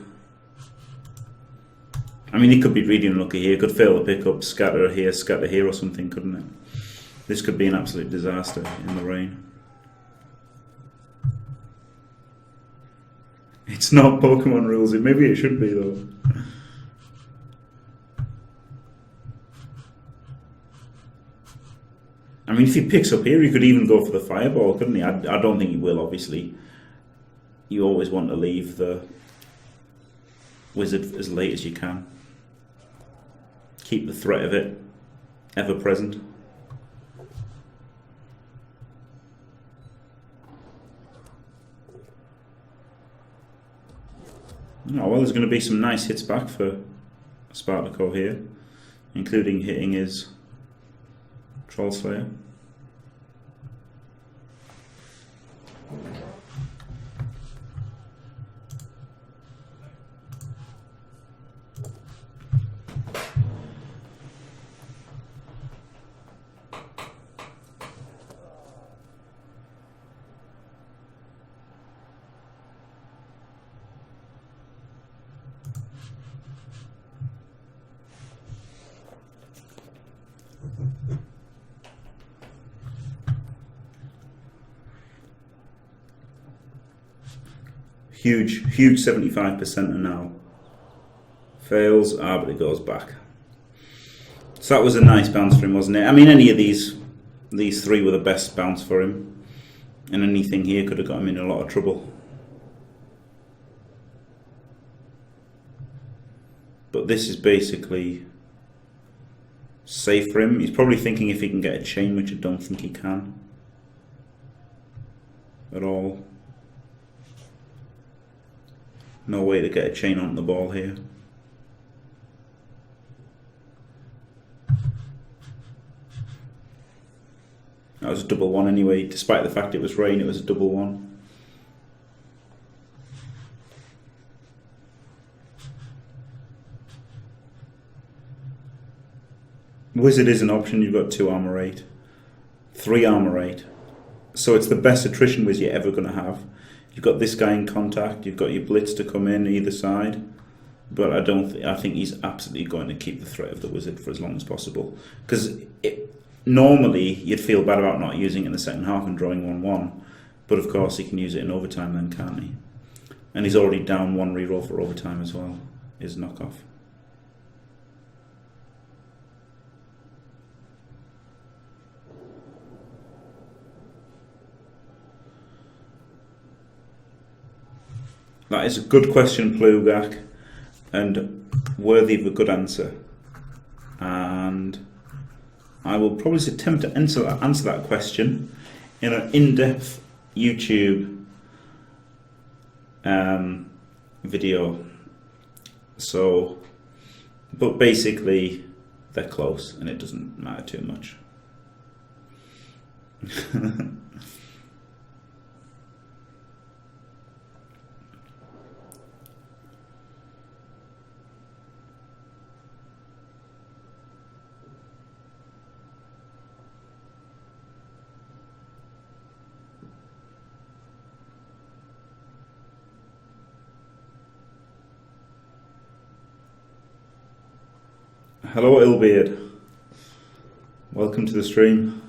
I mean, he could be really unlucky here. He could fail the pickup, scatter here or something, couldn't it? This could be an absolute disaster in the rain. It's not Pokemon rules. Maybe it should be though. I mean, if he picks up here, he could even go for the fireball, couldn't he? I don't think he will, obviously. You always want to leave the wizard as late as you can. Keep the threat of it ever present. Oh, well, there's going to be some nice hits back for Spartako here, including hitting his Troll Slayer. Huge 75% now. Fails, but it goes back. So that was a nice bounce for him, wasn't it? I mean, any of these three were the best bounce for him. And anything here could have got him in a lot of trouble. But this is basically safe for him. He's probably thinking if he can get a chain, which I don't think he can at all. No way to get a chain on the ball here. That was a double one anyway. Despite the fact it was rain, it was a double one. Wizard is an option. You've got 2 armor 8, 3 armor 8. So it's the best attrition whiz you're ever going to have. You've got this guy in contact, you've got your blitz to come in either side, but I think he's absolutely going to keep the threat of the wizard for as long as possible. Because normally you'd feel bad about not using it in the second half and drawing 1-1, but of course he can use it in overtime then, can't he? And he's already down 1 reroll for overtime as well, is Knockoff. That is a good question, Plugak, and worthy of a good answer. And I will probably attempt to answer that question in an in-depth YouTube video. So, but basically they're close and it doesn't matter too much. Hello Illbeard, welcome to the stream.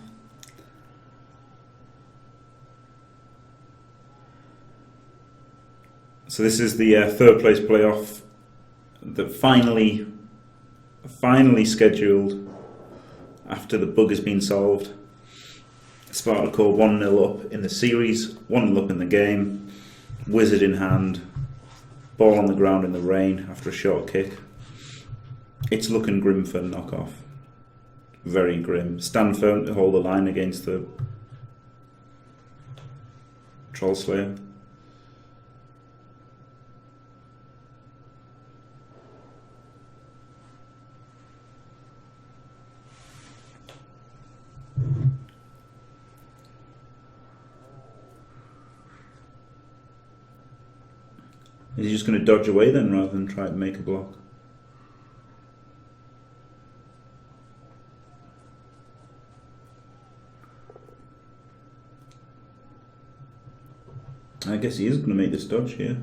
So this is the third place playoff that finally scheduled after the bug has been solved. Spartako 1-0 up in the series, 1-0 up in the game, wizard in hand, ball on the ground in the rain after a short kick. It's looking grim for Knockoff. Very grim. Stand firm to hold the line against the Troll Slayer. Is he just going to dodge away then rather than try to make a block? I guess he is going to make this dodge here.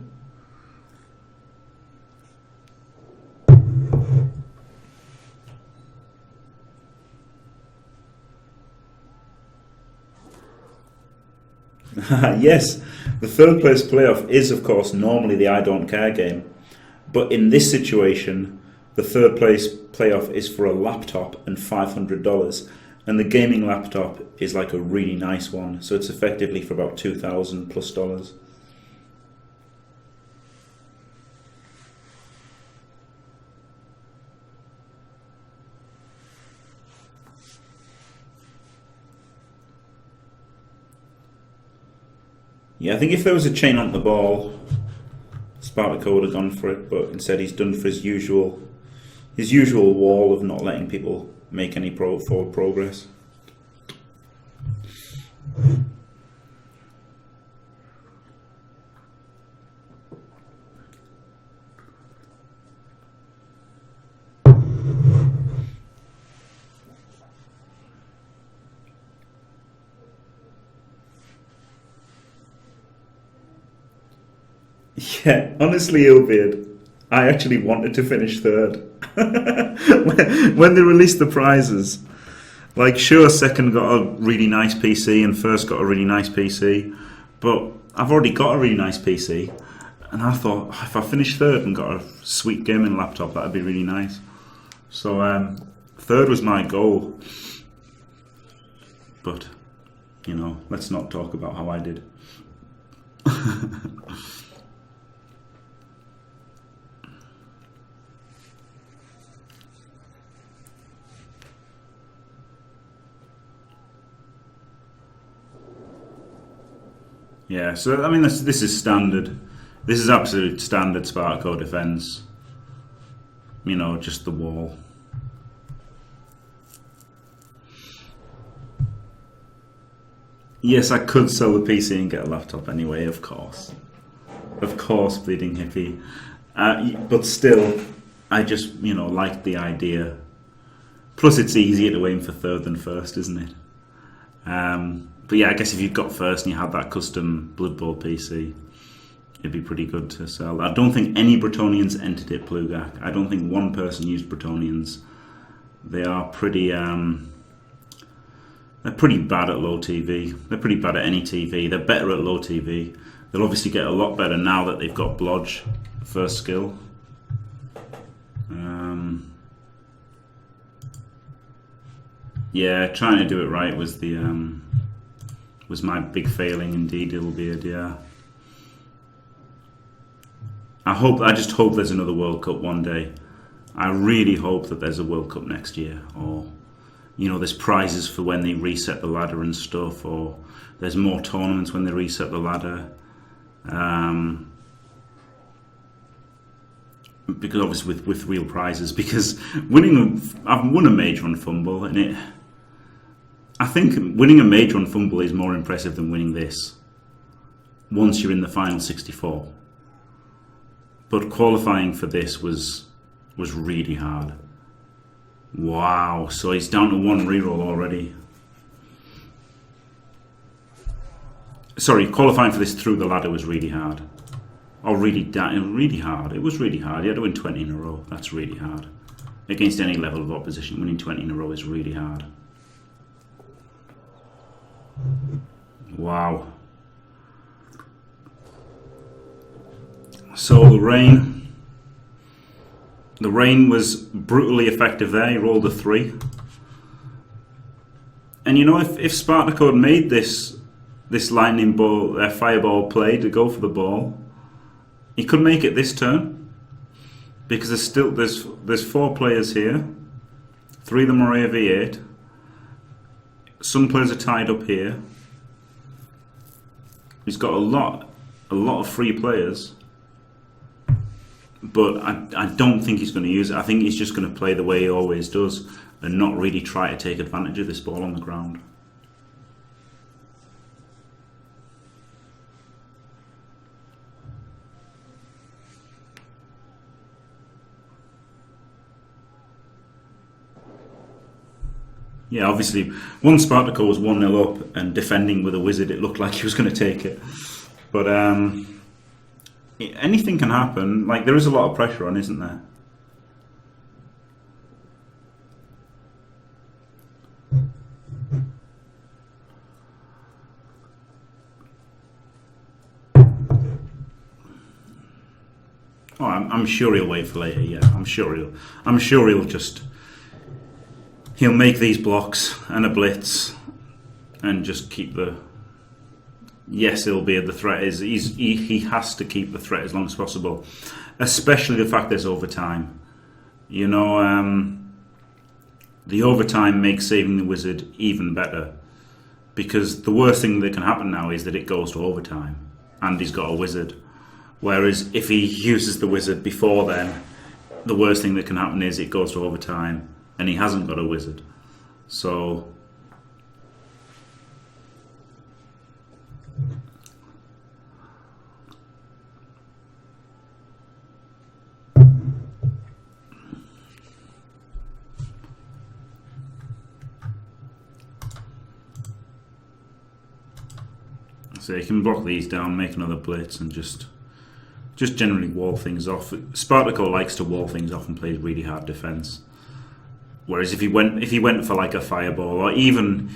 Yes, the third place playoff is of course normally the I don't care game, but in this situation the third place playoff is for a laptop and $500, and the gaming laptop is like a really nice one, so it's effectively for about $2,000 plus. Yeah, I think if there was a chain on the ball, Spartako would have gone for it, but instead he's done for his usual wall of not letting people make any forward progress. Yeah, honestly, Ilbeard, I actually wanted to finish third. when they released the prizes, like sure, second got a really nice PC and first got a really nice PC, but I've already got a really nice PC, and I thought if I finish third and got a sweet gaming laptop, that'd be really nice. So third was my goal, but you know, let's not talk about how I did. Yeah, so I mean this is standard. This is absolute standard Spartako defense. You know, just the wall. Yes, I could sell the PC and get a laptop anyway, of course. Of course, bleeding hippie. But still, I just, you know, liked the idea. Plus it's easier to aim for third than first, isn't it? But yeah, I guess if you've got first and you have that custom Bloodbowl PC, it'd be pretty good to sell. I don't think any Bretonians entered it, Plugak. I don't think one person used Bretonians. They are pretty, they're pretty bad at low TV. They're pretty bad at any TV. They're better at low TV. They'll obviously get a lot better now that they've got Blodge, first skill. Yeah, trying to do it right was the was my big failing indeed, Ilbeard, yeah. I just hope there's another World Cup one day. I really hope that there's a World Cup next year, or you know, there's prizes for when they reset the ladder and stuff, or there's more tournaments when they reset the ladder. because obviously with real prizes. Because I've won a Mage Run Fumble, and I think winning a Mage Run Fumble is more impressive than winning this. Once you're in the final 64, but qualifying for this was really hard. Wow! So he's down to 1 reroll already. Sorry, qualifying for this through the ladder was really hard. Or really hard. It was really hard. He had to win 20 in a row. That's really hard. Against any level of opposition, winning 20 in a row is really hard. Wow. So the rain was brutally effective there. He rolled a 3. And you know, if Spartako had made this lightning ball, fireball play to go for the ball, he could make it this turn, because there's 4 players here. 3 of them are AV8. Some players are tied up here. He's got a lot of free players, but I don't think he's going to use it. I think he's just going to play the way he always does and not really try to take advantage of this ball on the ground. Yeah, obviously, once Spartako was 1-0 up and defending with a wizard, it looked like he was going to take it. But anything can happen. Like, there is a lot of pressure on, isn't there? Oh, I'm sure he'll wait for later. Yeah, I'm sure he'll just. He'll make these blocks and a blitz and just keep the... Yes, it'll be the threat. He has to keep the threat as long as possible. Especially the fact there's overtime. You know, the overtime makes saving the wizard even better. Because the worst thing that can happen now is that it goes to overtime and he's got a wizard. Whereas if he uses the wizard before then, the worst thing that can happen is it goes to overtime and he hasn't got a wizard. So you can block these down, make another blitz, and just generally wall things off. Spartako likes to wall things off and plays really hard defense. Whereas if he went for like a fireball or even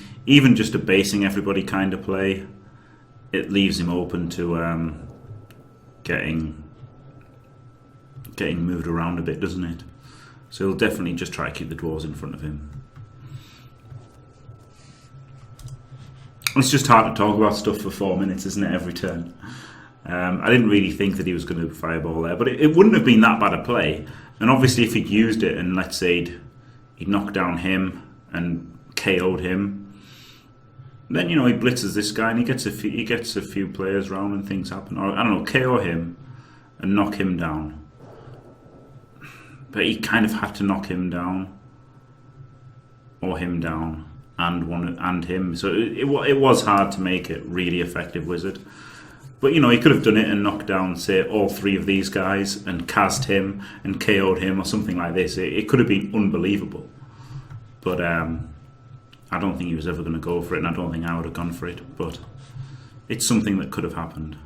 just a basing everybody kind of play, it leaves him open to getting moved around a bit, doesn't it? So he'll definitely just try to keep the dwarves in front of him. It's just hard to talk about stuff for 4 minutes, isn't it, every turn? I didn't really think that he was going to fireball there, but it wouldn't have been that bad a play. And obviously if he'd used it and let's say he'd knocked down him and KO'd him, then, you know, he blitzes this guy and he gets a few players round and things happen. Or, I don't know, KO him and knock him down. But he kind of had to knock him down. Or him down. And him. So it was hard to make it really effective wizard. But, you know, he could have done it and knocked down, say, all 3 of these guys and cast him and KO'd him or something like this. It could have been unbelievable. But I don't think he was ever going to go for it, and I don't think I would have gone for it. But it's something that could have happened.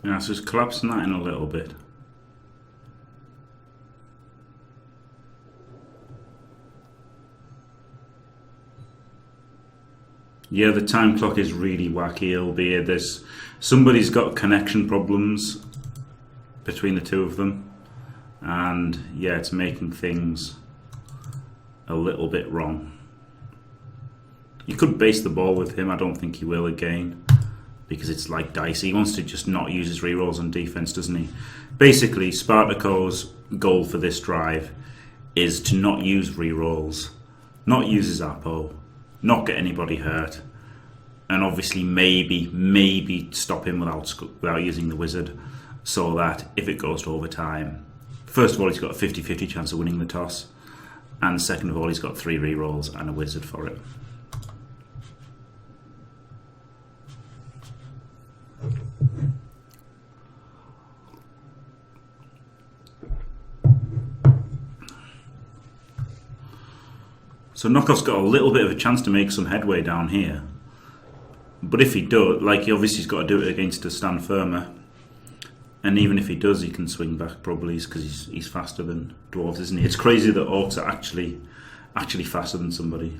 Yeah, so just collapsing that in a little bit. Yeah, the time clock is really wacky, albeit there's somebody's got connection problems between the two of them, and yeah, it's making things a little bit wrong. You could base the ball with him. I don't think he will again, because it's like dicey. He wants to just not use his rerolls on defense, doesn't he? Basically, Spartako's goal for this drive is to not use rerolls, not use his Apo, not get anybody hurt, and obviously maybe stop him without using the wizard, so that if it goes to overtime, first of all, he's got a 50-50 chance of winning the toss, and second of all, he's got 3 rerolls and a wizard for it. So Knockoff's got a little bit of a chance to make some headway down here. But if he does, like, he obviously has got to do it against a stand firmer. And even if he does, he can swing back probably, because he's faster than Dwarfs, isn't he? It's crazy that Orcs are actually faster than somebody.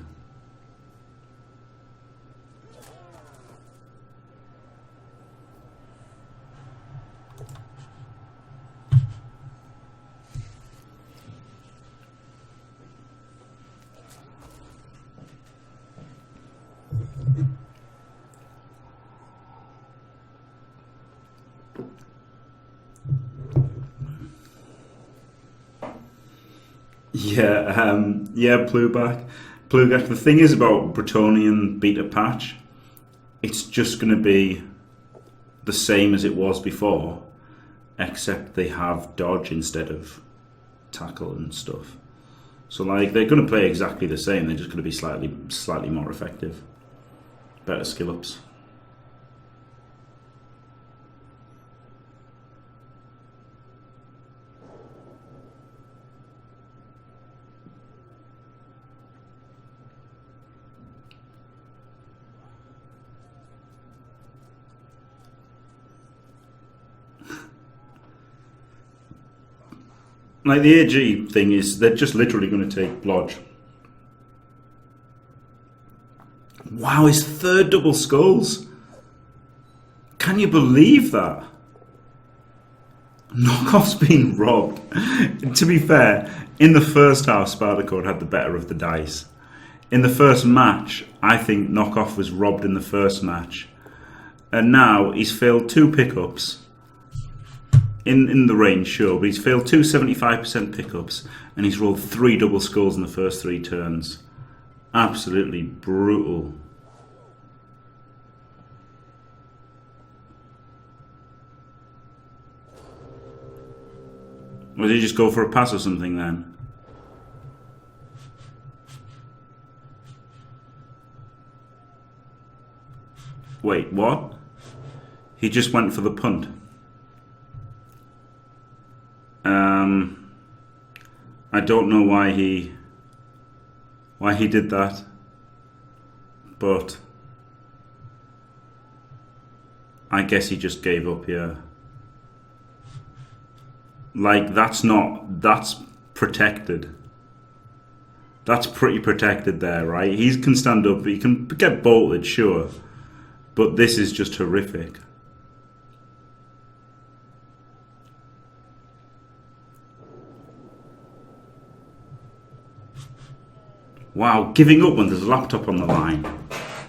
Yeah, Plugak. The thing is about Bretonnian beta patch, it's just going to be the same as it was before, except they have dodge instead of tackle and stuff. So like, they're going to play exactly the same. They're just going to be slightly more effective, better skill ups. Like, the AG thing is, they're just literally going to take Blodge. Wow, his third double skulls. Can you believe that? Knockoff's been robbed. To be fair, in the first half, Spartako had the better of the dice. In the first match, I think Knockoff was robbed in the first match. And now he's failed 2 pickups. In the range, sure, but he's failed 2 75% pickups, and he's rolled 3 double skulls in the first 3 turns. Absolutely brutal. Or did he just go for a pass or something then? Wait, what? He just went for the punt. I don't know why he did that, but I guess he just gave up. Yeah, like, that's protected. That's pretty protected there, right? He can stand up, he can get bolted, sure, but this is just horrific. Wow, giving up when there's a laptop on the line.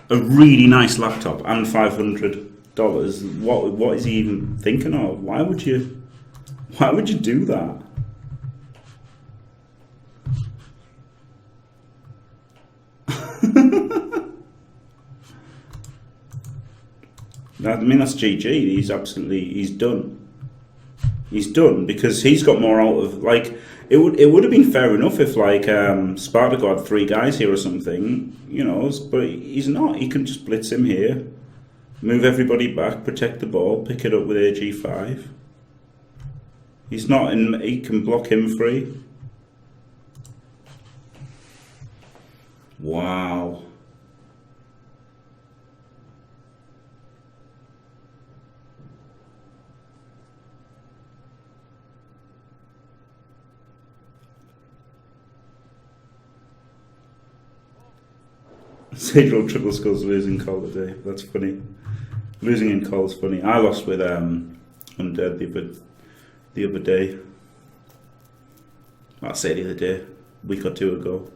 A really nice laptop and $500. What is he even thinking of? Why would you do that? I mean, that's GG. He's done. He's done, because he's got more out of, like, it would have been fair enough if, like, Spartako had 3 guys here or something, you know, but he's not. He can just blitz him here, move everybody back, protect the ball, pick it up with AG5. He's not in. He can block him free. Wow. Sage rolled triple skulls losing call today. That's funny. Losing in call is funny. I lost with Undead the other day. I'll say the other day, a week or two ago.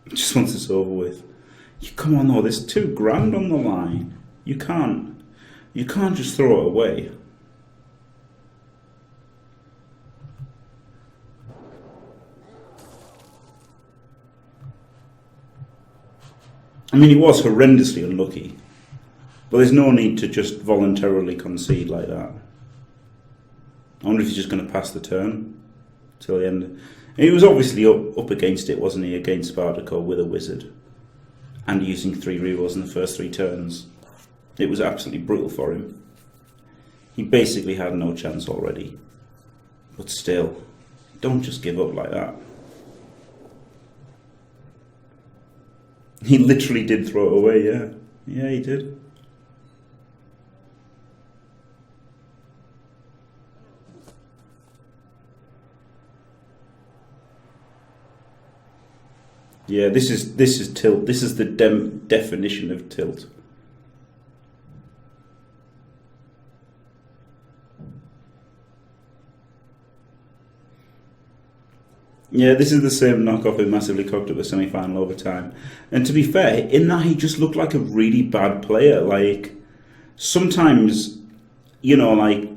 Just once it's over with. Come on though, there's $2,000 on the line. You can't just throw it away. I mean, he was horrendously unlucky, but there's no need to just voluntarily concede like that. I wonder if he's just going to pass the turn till the end. And he was obviously up against it, wasn't he, against Spartako with a wizard and using 3 rerolls in the first 3 turns. It was absolutely brutal for him. He basically had no chance already. But still, don't just give up like that. He literally did throw it away, yeah. Yeah, he did. Yeah, this is tilt. This is the definition of tilt. Yeah, this is the same knockoff who massively cocked up the semi-final overtime. And to be fair, in that he just looked like a really bad player. Like, sometimes, you know, like,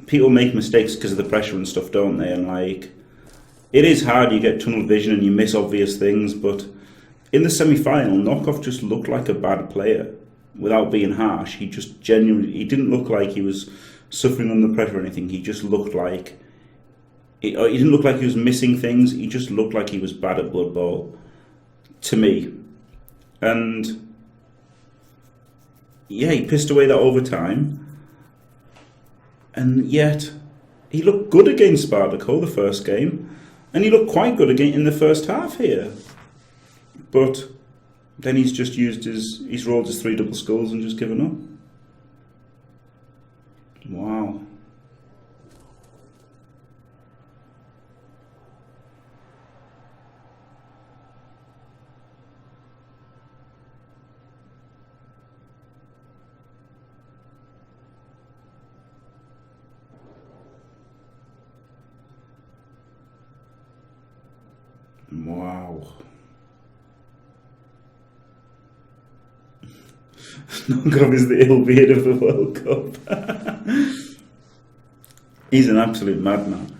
people make mistakes because of the pressure and stuff, don't they? And, like, it is hard, you get tunnel vision and you miss obvious things, but in the semi-final, Knockoff just looked like a bad player. Without being harsh, he just genuinely, he didn't look like he was suffering under pressure or anything. He just looked like, he didn't look like he was missing things. He just looked like he was bad at Bloodbowl, to me. And yeah, he pissed away that overtime. And yet, he looked good against Spartako the first game. And he looked quite good again in the first half here. But then he's just used he's rolled his 3 double skulls and just given up. Wow. Wow. Knockoff is the ill beard of the World Cup. He's an absolute madman.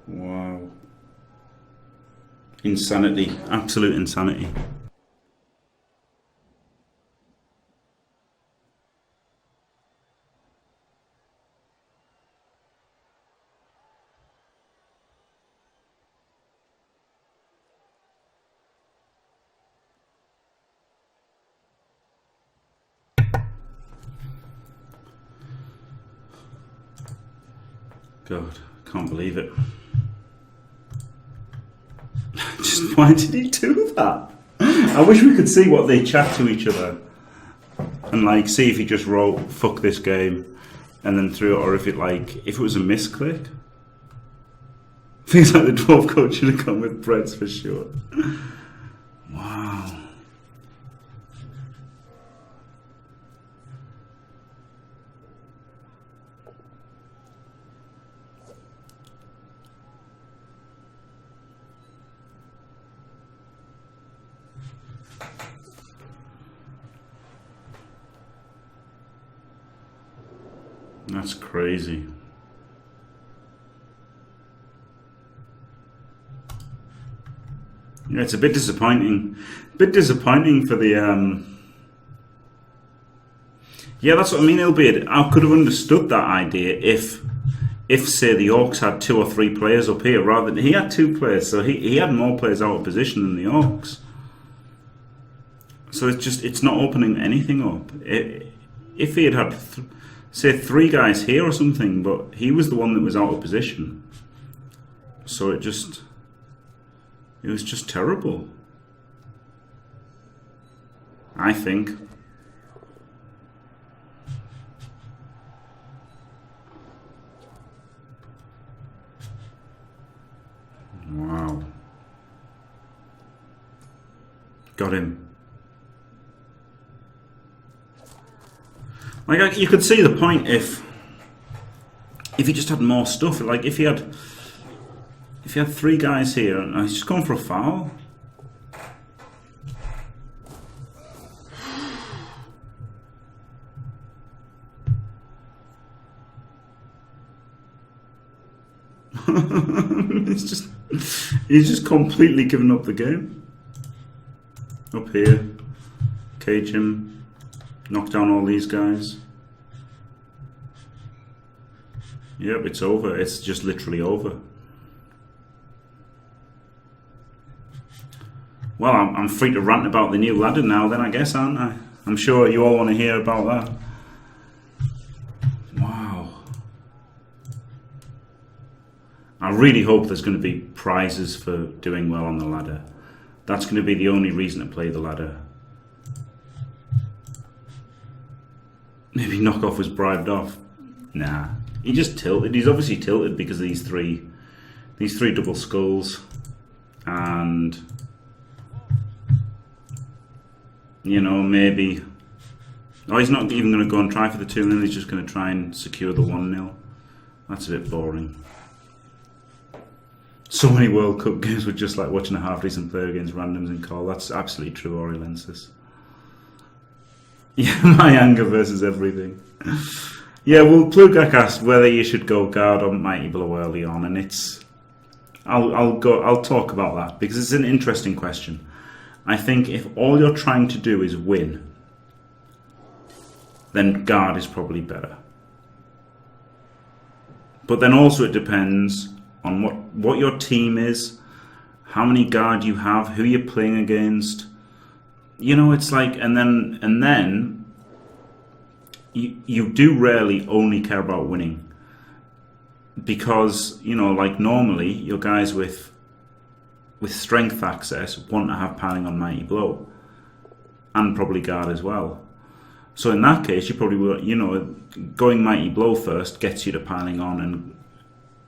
Wow. Insanity. Absolute insanity. God, can't believe it. Just why did he do that? I wish we could see what they chat to each other and like see if he just wrote "fuck this game" and then threw it, or if it was a misclick. Things like the dwarf coach should have gone with breads for sure. Wow. That's crazy. Yeah, it's a bit disappointing. For the yeah, that's what I mean. Albeit, I could have understood that idea if say the Orcs had 2 or 3 players up here rather than he had 2 players, so he had more players out of position than the Orcs. So it's not opening anything up. If he had say 3 guys here or something, but he was the one that was out of position. So it just It was just terrible, I think. Wow. Got him. Like, you could see the point if he just had more stuff. Like, if he had 3 guys here, and he's just going for a foul. He's just completely given up the game. Up here, cage him, knock down all these guys. Yep, it's over. It's just literally over. Well, I'm free to rant about the new ladder now then, I guess, aren't I? I'm sure you all want to hear about that. Wow. I really hope there's going to be prizes for doing well on the ladder. That's going to be the only reason to play the ladder. Maybe Knockoff was bribed off. Nah. He just tilted. He's obviously tilted because of these three double skulls. And... you know, maybe... oh, he's not even going to go and try for the 2-0, he's just going to try and secure the 1-0. That's a bit boring. So many World Cup games were just like watching a half-decent player against randoms in call. That's absolutely true, Oriolensis. Yeah, my anger versus everything. Yeah, well, Plugak asked whether you should go guard on Mighty Blow early on, and it's... I'll talk about that, because it's an interesting question. I think if all you're trying to do is win, then guard is probably better. But then also it depends on what your team is, how many guard you have, who you're playing against. You know, it's like, and then you do rarely only care about winning. Because, you know, like normally your guys with strength access want to have piling on Mighty Blow and probably guard as well. So in that case, you probably will, you know, going Mighty Blow first gets you to piling on and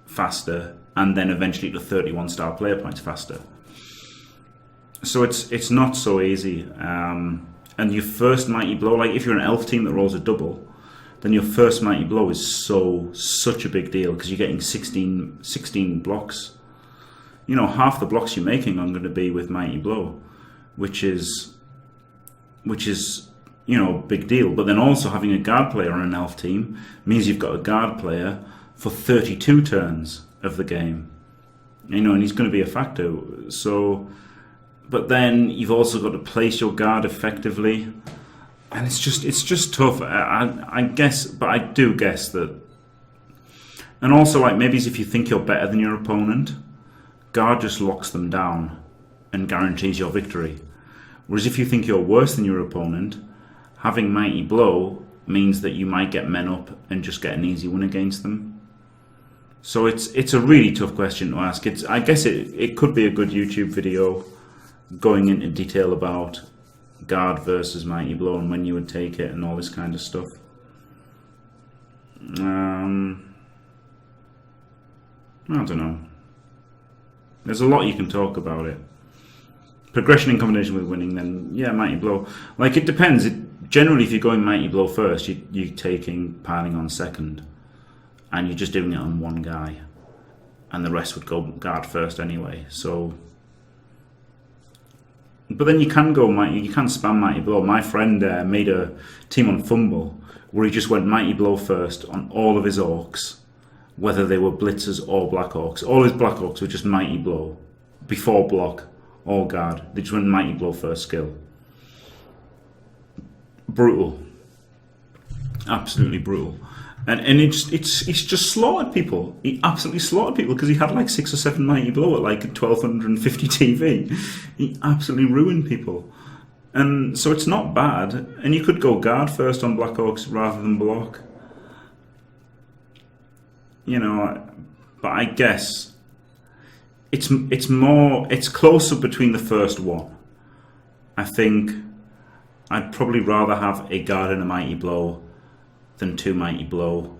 faster, and then eventually to 31 star player points faster. So it's not so easy. And your first Mighty Blow, like if you're an elf team that rolls a double, then your first Mighty Blow is such a big deal because you're getting 16 blocks. You know, half the blocks you're making are going to be with Mighty Blow, which is, you know, a big deal. But then also having a guard player on an elf team means you've got a guard player for 32 turns of the game. You know, and he's going to be a factor. So, but then you've also got to place your guard effectively, and it's just tough. I guess, but I do guess that. And also, like, maybe if you think you're better than your opponent, guard just locks them down and guarantees your victory. Whereas if you think you're worse than your opponent, having Mighty Blow means that you might get men up and just get an easy win against them. So it's a really tough question to ask. I guess it could be a good YouTube video going into detail about guard versus Mighty Blow and when you would take it and all this kind of stuff. I don't know. There's a lot you can talk about it. Progression in combination with winning, then yeah, Mighty Blow. Like, it depends. Generally, if you're going Mighty Blow first, you're taking piling on second, and you're just doing it on one guy, and the rest would go guard first anyway. So, but then you can go you can spam Mighty Blow. My friend made a team on Fumble where he just went Mighty Blow first on all of his Orcs, whether they were Blitzers or Black Orcs. All his Black Orcs were just Mighty Blow before block or guard. They just went Mighty Blow first skill. Brutal. Absolutely brutal. And it's just slaughtered people. He absolutely slaughtered people because he had like 6 or 7 Mighty Blow at like 1250 TV. He absolutely ruined people. And so it's not bad. And you could go guard first on Black Orcs rather than block. You know, but I guess it's closer between the first one. I think I'd probably rather have a guard and a mighty blow than 2 mighty blow,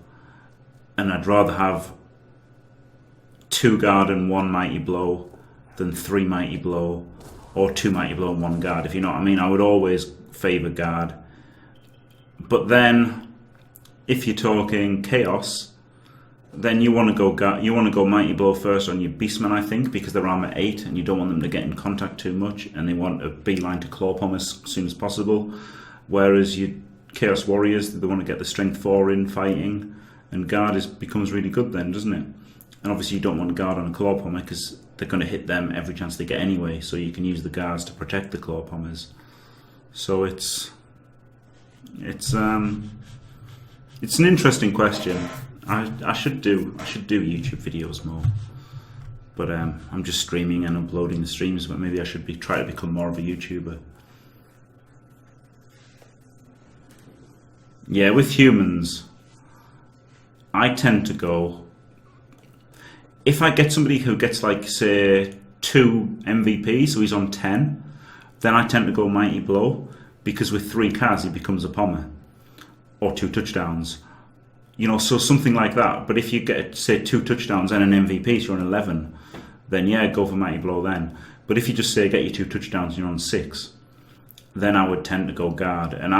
and I'd rather have 2 guard and 1 mighty blow than 3 mighty blow, or 2 mighty blow and 1 guard, if you know what I mean. I would always favour guard. But then, if you're talking chaos, then you want to go mighty blow first on your beastmen, I think, because they're armor 8 and you don't want them to get in contact too much, and they want a beeline to claw pomb as soon as possible. Whereas your chaos warriors, they want to get the strength 4 in fighting, and guard becomes really good then, doesn't it? And obviously you don't want guard on a claw pomber because they're going to hit them every chance they get anyway, so you can use the guards to protect the claw pommers. So it's an interesting question. I should do YouTube videos more, but I'm just streaming and uploading the streams. But maybe I should try to become more of a YouTuber. Yeah, with humans, I tend to go, if I get somebody who gets like say 2 MVP, so he's on 10, then I tend to go mighty blow, because with 3 cards he becomes a pommer, or 2 touchdowns. You know, so something like that. But if you get, say, 2 touchdowns and an MVP, so you're on 11, then yeah, go for mighty blow then. But if you just say get you 2 touchdowns and you're on 6, then I would tend to go guard. And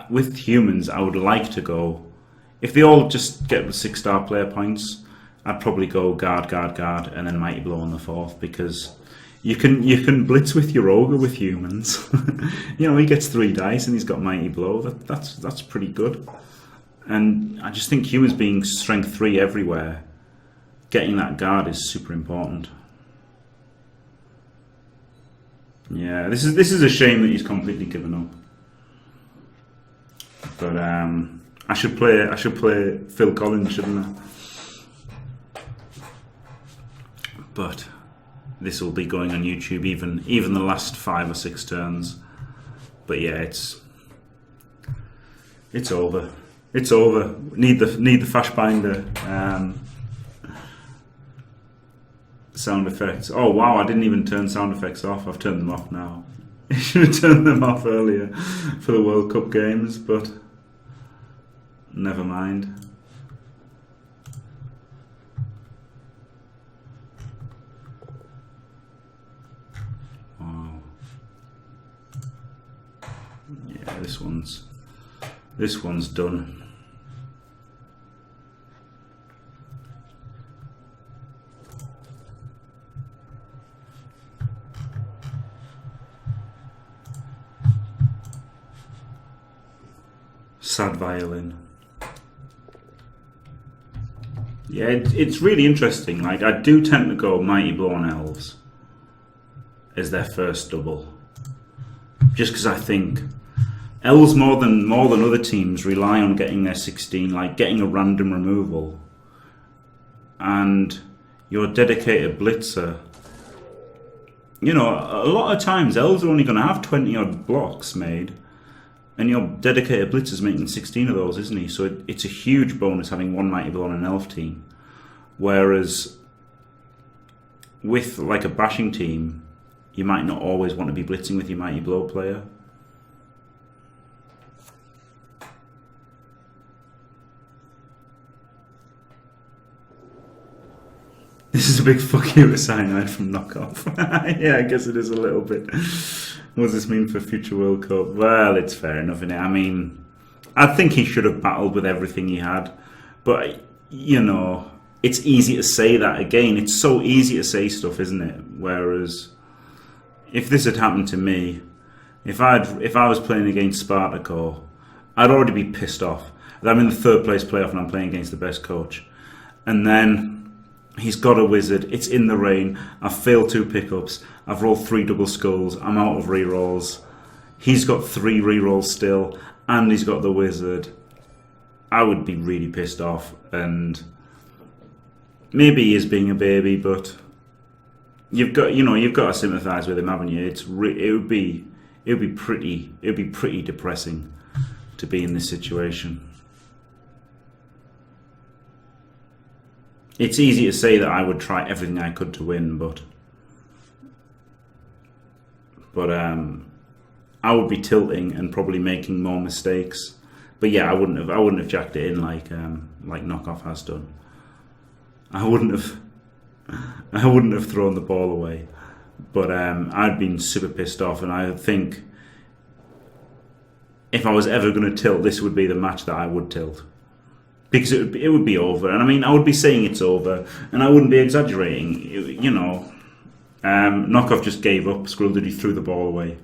with humans, I would like to go, if they all just get the 6-star player points, I'd probably go guard, and then mighty blow on the 4th, because you can blitz with your ogre with humans. You know, he gets 3 dice and he's got mighty blow. That's pretty good. And I just think humans being strength 3 everywhere, getting that guard is super important. Yeah, this is a shame that he's completely given up. But I should play Phil Collins, shouldn't I? But this will be going on YouTube even the last 5 or 6 turns. But yeah, it's over. It's over. Need the Fashbinder sound effects. Oh wow, I didn't even turn sound effects off. I've turned them off now. I should have turned them off earlier for the World Cup games, but never mind. Wow. Yeah, this one's done. Sad violin. Yeah, it's really interesting. Like, I do tend to go mighty blow on elves as their first double, just because I think elves more than other teams rely on getting their 16, like getting a random removal, and your dedicated blitzer. You know, a lot of times elves are only going to have 20 odd blocks made, and your dedicated blitzer's making 16 of those, isn't he? So it's a huge bonus having 1 mighty blow on an elf team. Whereas with like a bashing team, you might not always want to be blitzing with your mighty blow player. This is a big fuck you to Cyanide from Knockoff. Yeah, I guess it is a little bit. What does this mean for future World Cup? Well, it's fair enough, isn't it? I mean, I think he should have battled with everything he had. But, you know, it's easy to say that again. It's so easy to say stuff, isn't it? Whereas, if this had happened to me, if I was playing against Spartako, I'd already be pissed off. I'm in the 3rd place playoff and I'm playing against the best coach. And then he's got a wizard, it's in the rain, I've failed 2 pickups, I've rolled 3 double skulls, I'm out of rerolls, he's got 3 rerolls still, and he's got the wizard. I would be really pissed off, and maybe he is being a baby, but you've got to sympathise with him, haven't you? It would be pretty depressing to be in this situation. It's easy to say that I would try everything I could to win, but But I would be tilting and probably making more mistakes. But yeah, I wouldn't have jacked it in like Knockoff has done. I wouldn't have thrown the ball away. But I'd been super pissed off, and I think if I was ever going to tilt, this would be the match that I would tilt. Because it would be over. And I mean, I would be saying it's over, and I wouldn't be exaggerating. You know, Knockoff just gave up, scrolled, he threw the ball away.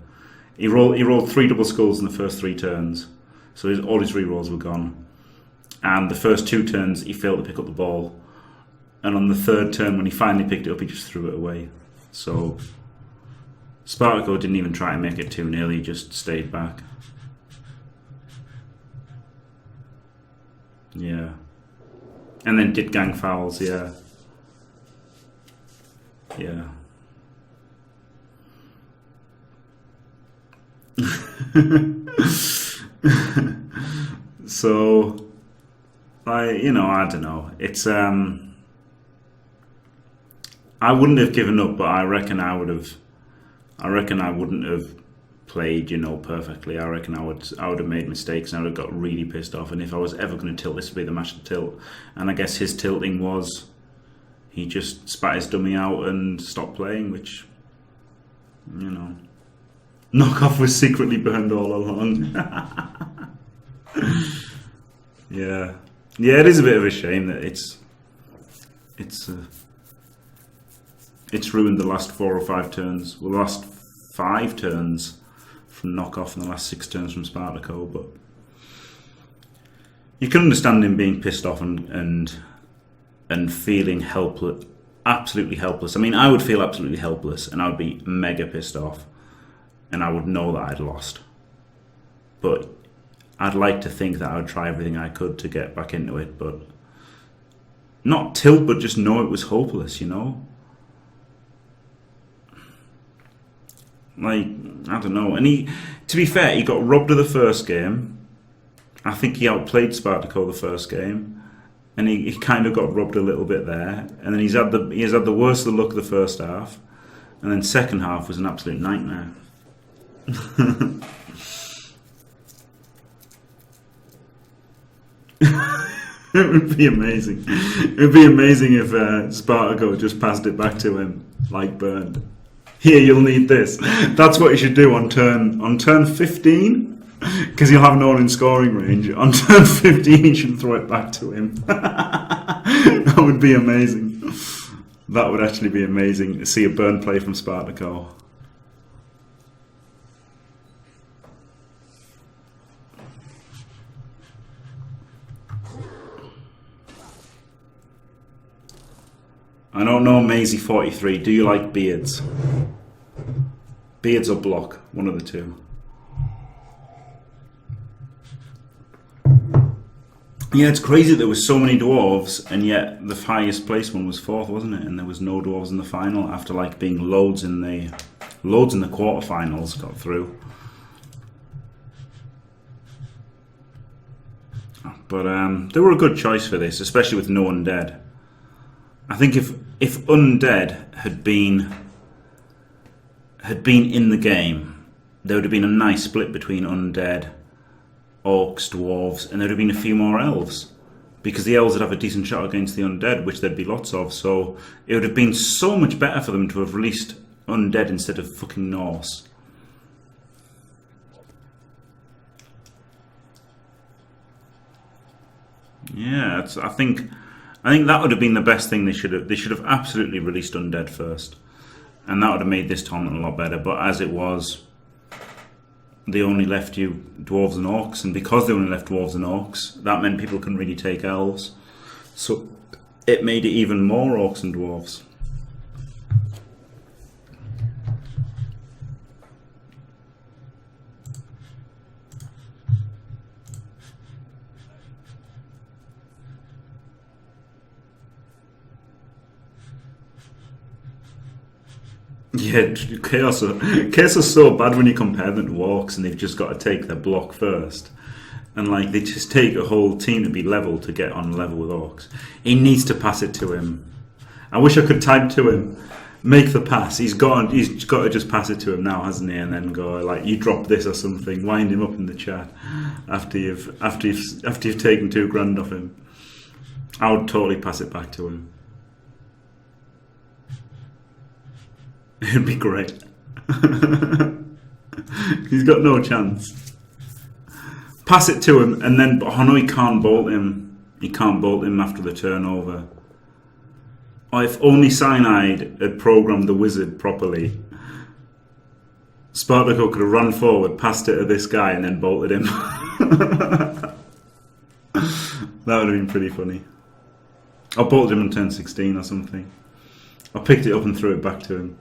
He rolled 3 double skulls in the first 3 turns, so all his re-rolls were gone. And the first 2 turns, he failed to pick up the ball. And on the 3rd turn, when he finally picked it up, he just threw it away. So Spartako didn't even try and make it 2-0, he just stayed back. Yeah. And then did gang fouls, yeah. Yeah. So, I don't know. It's I wouldn't have given up, but I reckon I wouldn't have played, perfectly. I reckon I would have made mistakes, and I would have got really pissed off. And if I was ever going to tilt, this would be the match to tilt. And I guess his tilting was he just spat his dummy out and stopped playing, which, Knockoff was secretly burned all along. Yeah, it is a bit of a shame that it's ruined the last 4 or 5 turns. Well, the last 5 turns from Knockoff and the last 6 turns from Spartako, but you can understand him being pissed off and feeling helpless, absolutely helpless. I mean, I would feel absolutely helpless, and I would be mega pissed off, and I would know that I'd lost. But I'd like to think that I would try everything I could to get back into it, but not tilt, but just know it was hopeless, Like, I don't know. And to be fair, he got robbed of the first game. I think he outplayed Spartako the first game, and he kind of got robbed a little bit there. And then he's had the worst of the luck of the first half, and then second half was an absolute nightmare. It would be amazing. It would be amazing if Spartako just passed it back to him like burned. Here, you'll need this. That's what you should do on turn 15, because you'll have no one in scoring range. On turn 15, you should throw it back to him. That would be amazing. That would actually be amazing to see a burn play from Spartako. I don't know, Maisie43, do you like beards? Beards or block, one of the two. Yeah, it's crazy there was so many dwarves, and yet the highest placed one was 4th, wasn't it? And there was no dwarves in the final after being loads in the quarterfinals got through. But they were a good choice for this, especially with no undead. I think if undead had been in the game, there would have been a nice split between undead, orcs, dwarves, and there would have been a few more elves, because the elves would have a decent shot against the undead, which there'd be lots of. So it would have been so much better for them to have released undead instead of fucking Norse. Yeah, I think that would have been the best thing. They should have absolutely released undead first, and that would have made this tournament a lot better. But as it was, they only left you dwarves and orcs, and because they only left dwarves and orcs, that meant people couldn't really take elves, so it made it even more orcs and dwarves. Yeah, chaos are so bad when you compare them to orcs, and they've just got to take their block first. And they just take a whole team to be level to get on level with orcs. He needs to pass it to him. I wish I could type to him. make the pass. He's got to just pass it to him now, hasn't he? And then go like, you drop this or something. Wind him up in the chat after you've taken £2,000 off him. I would totally pass it back to him. It'd be great. He's got no chance. Pass it to him, and then oh no, he can't bolt him. He can't bolt him after the turnover. Oh, if only Cyanide had programmed the wizard properly, Spartako could have run forward, passed it to this guy, and then bolted him. That would have been pretty funny. I bolted him on turn 16 or something. I picked it up and threw it back to him.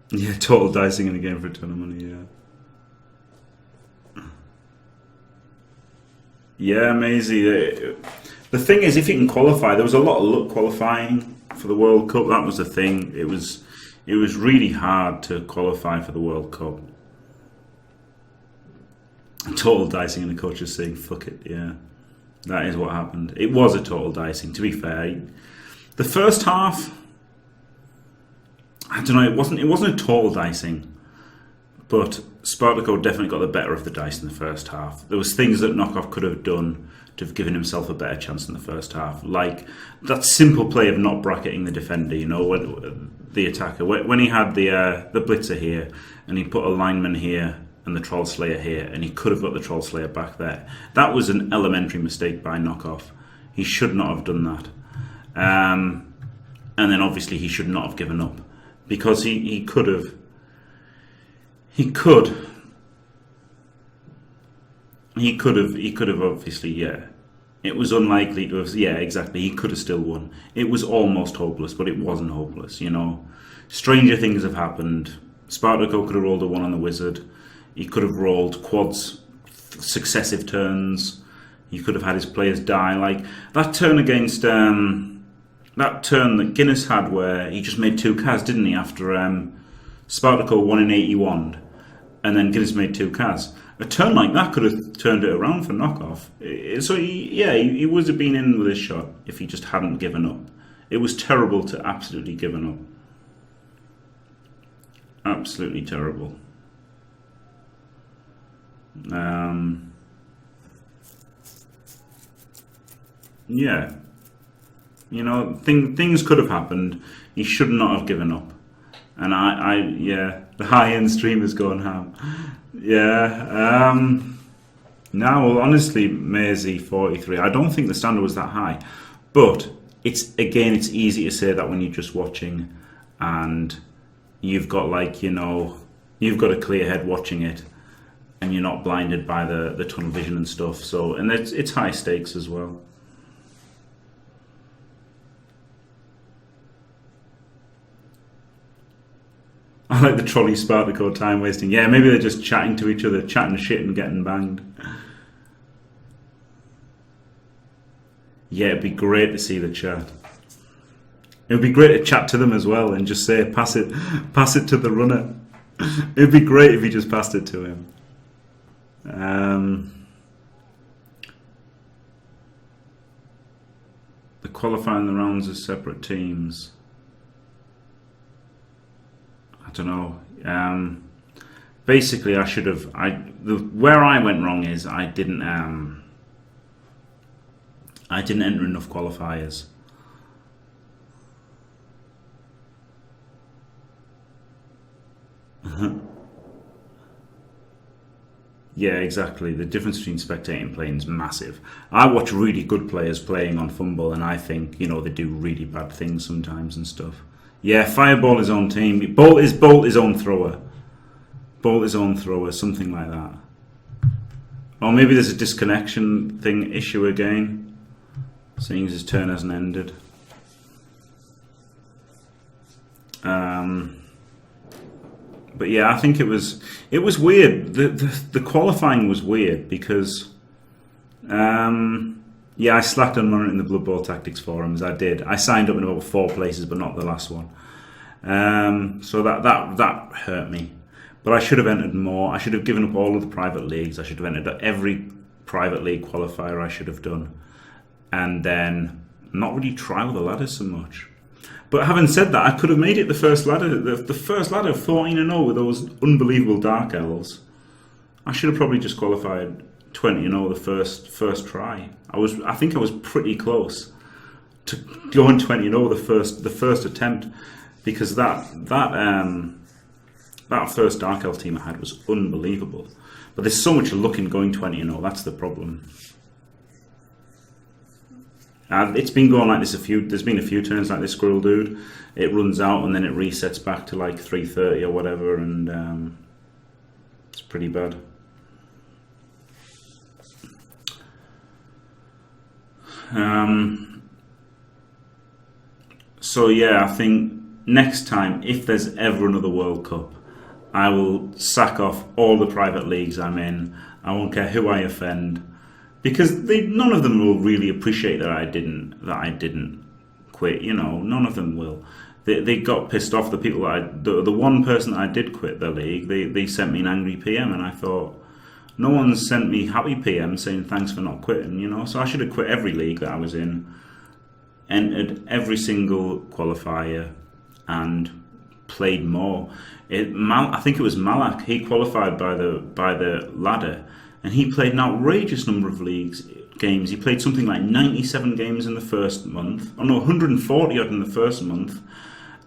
Yeah, total dicing in a game for a ton of money, yeah. Yeah, Maisie. The thing is, if you can qualify, there was a lot of luck qualifying for the World Cup. That was the thing. It was really hard to qualify for the World Cup. Total dicing, and the coach is saying, "Fuck it." Yeah, that is what happened. It was a total dicing. To be fair, the first half, I don't know. It wasn't a total dicing, but Spartako definitely got the better of the dice in the first half. There was things that Knockoff could have done to have given himself a better chance in the first half, like that simple play of not bracketing the defender. You know, the attacker when he had the blitzer here, and he put a lineman here and the Troll Slayer here, and he could have got the Troll Slayer back there. That was an elementary mistake by Knockoff. He should not have done that. And then obviously he should not have given up, because he could have. He could have obviously, yeah. It was unlikely to have, yeah, exactly. He could have still won. It was almost hopeless, but it wasn't hopeless, you know. Stranger things have happened. Spartako could have rolled a 1 on the wizard. He could have rolled quads, successive turns. He could have had his players die. Like that turn against, that turn that Guinness had where he just made 2 Kaz, didn't he, after Spartako won in 81. And then Guinness made 2 Kaz. A turn like that could have turned it around for Knockoff. So he would have been in with his shot if he just hadn't given up. It was terrible to absolutely given up. Absolutely terrible. Yeah. You know, things could have happened. He should not have given up. And yeah, the high-end streamer's going ham. Yeah. Now, well, honestly, Maisie 43. I don't think the standard was that high, but it's easy to say that when you're just watching, and you've got you've got a clear head watching it, and you're not blinded by the tunnel vision and stuff. So, and it's high stakes as well. I like the trolley Spartako time wasting. Yeah, maybe they're just chatting to each other, chatting shit and getting banged. Yeah, it'd be great to see the chat. It would be great to chat to them as well and just say, pass it to the runner. It'd be great if you just passed it to him. The qualifying the rounds as separate teams. I don't know. Basically, I should have. Where I went wrong is I didn't enter enough qualifiers. Yeah, exactly. The difference between spectating and playing is massive. I watch really good players playing on Fumble, and I think they do really bad things sometimes and stuff. Yeah, Fireball his own team. Bolt his own thrower. Bolt his own thrower, something like that. Or maybe there's a disconnection issue again, seeing as his turn hasn't ended. But yeah, I think it was weird. The qualifying was weird because yeah, I slacked on running in the Bloodbowl Tactics forums. I did. I signed up in about 4 places, but not the last one. So that hurt me. But I should have entered more. I should have given up all of the private leagues. I should have entered every private league qualifier I should have done. And then not really trial the ladder so much. But having said that, I could have made it the first ladder, the first ladder, 14-0 with those unbelievable Dark Elves. I should have probably just qualified 20-0 the first try. I think I was pretty close to going 20-0 the first attempt, because that first Dark Elf team I had was unbelievable. But there's so much luck in going 20-0. That's the problem. It's been going like this there's been a few turns like this, Squirrel Dude. It runs out and then it resets back to like 3:30 or whatever, and it's pretty bad. So yeah, I think next time, if there's ever another World Cup, I will sack off all the private leagues I'm in. I won't care who I offend. Because none of them will really appreciate that I didn't quit. You know, none of them will. They got pissed off. The people the one person that I did quit the league, they sent me an angry PM, and I thought, no one sent me happy PM saying thanks for not quitting. You know, so I should have quit every league that I was in, entered every single qualifier, and played more. I think it was Malak. He qualified by the ladder. And he played an outrageous number of games. He played something like 97 games in the first month. Oh no, 140 odd in the first month.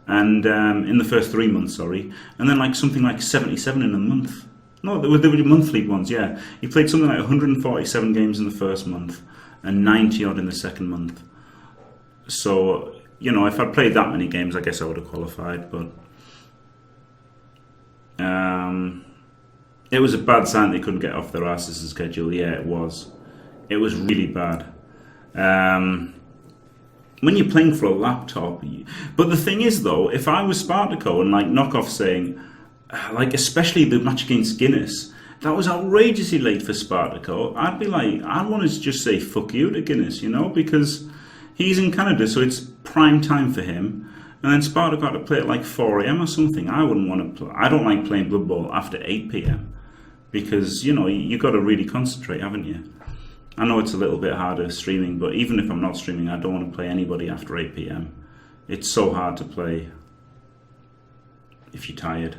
And in the first 3 months, sorry. And then like something like 77 in a month. No, there were monthly ones, yeah. He played something like 147 games in the first month and 90 odd in the second month. So, you know, if I'd played that many games, I guess I would have qualified, but it was a bad sign they couldn't get off their asses' schedule. Yeah, it was. It was really bad. When you're playing for a laptop... But the thing is, though, if I was Spartako and, like, Knockoff saying, like, especially the match against Guinness, that was outrageously late for Spartako, I'd be like, I'd want to just say fuck you to Guinness, you know, because he's in Canada, so it's prime time for him. And then Spartako had to play at, like, 4 AM or something. I wouldn't want to play. I don't like playing Bloodbowl after 8 PM. Because, you know, you've got to really concentrate, haven't you? I know it's a little bit harder streaming, but even if I'm not streaming, I don't want to play anybody after 8 PM. It's so hard to play if you're tired.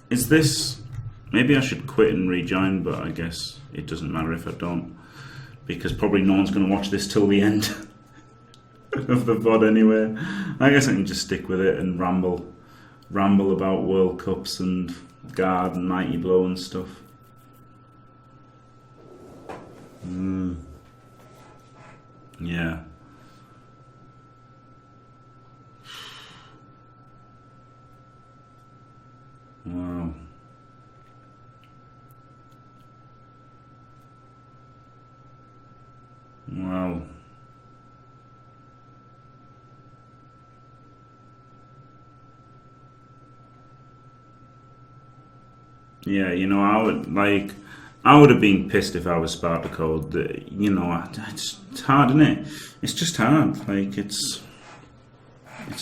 Is this... Maybe I should quit and rejoin, but I guess it doesn't matter if I don't. Because probably no one's going to watch this till the end of the VOD anyway. I guess I can just stick with it and ramble about World Cups and Guard and Mighty Blow and stuff. Yeah. Wow. Wow. Yeah, you know, I would have been pissed if I was Spartako. You know, it's hard, isn't it? It's just hard. Like, it's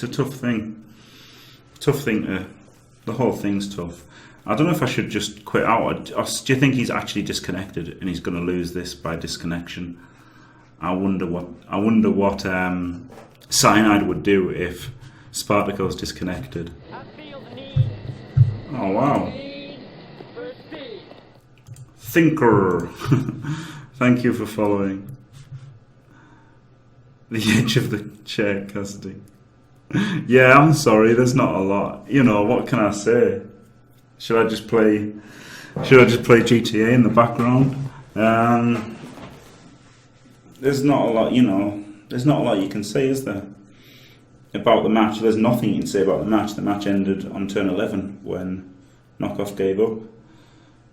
a tough thing. The whole thing's tough. I don't know if I should just quit out. Or do you think he's actually disconnected and he's going to lose this by disconnection? I wonder what Cyanide would do if Spartako's disconnected. Oh wow. Thinker. Thank you for following. The edge of the chair, Cassidy. Yeah, I'm sorry, there's not a lot. You know, what can I say? Should I just play GTA in the background? There's not a lot, you know, there's not a lot you can say, is there? About the match. There's nothing you can say about the match. The match ended on turn 11 when Knockoff gave up.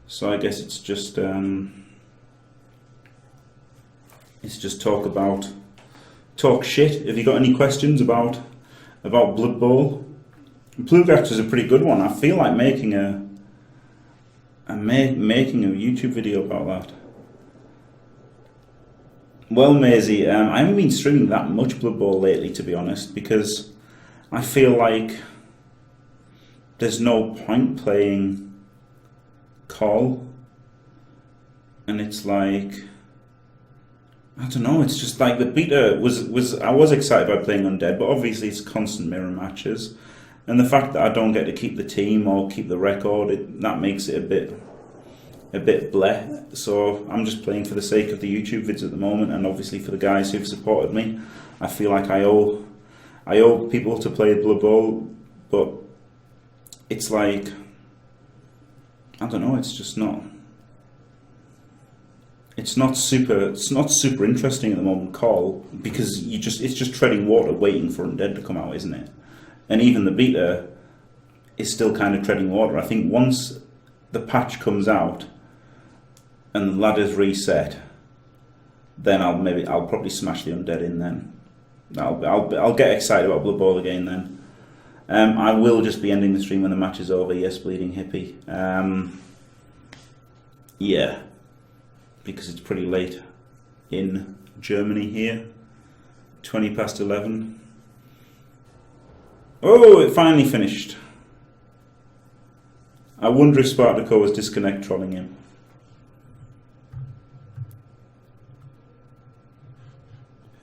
So I guess it's just talk shit. Have you got any questions about Bloodbowl? Plugax is a pretty good one. I feel like making a YouTube video about that. Well, Maisie, I haven't been streaming that much Bloodbowl lately, to be honest, because I feel like there's no point playing Call. And it's like, I don't know, it's just like the beta was I was excited about playing Undead, but obviously it's constant mirror matches. And the fact that I don't get to keep the team or keep the record, that makes it a bit bleh. So I'm just playing for the sake of the YouTube vids at the moment, and obviously for the guys who've supported me. I feel like I owe people to play Bloodbowl, but it's like, I don't know, it's just not. It's not super interesting at the moment, Call, because it's just treading water waiting for Undead to come out, isn't it? And even the beta is still kind of treading water. I think once the patch comes out and the ladder's reset, then I'll probably smash the Undead in then. I'll get excited about Blood Bowl again then. I will just be ending the stream when the match is over. Yes, Bleeding Hippie. Yeah, because it's pretty late in Germany here. 20 past 11. Oh, it finally finished. I wonder if Spartako was disconnect trolling him.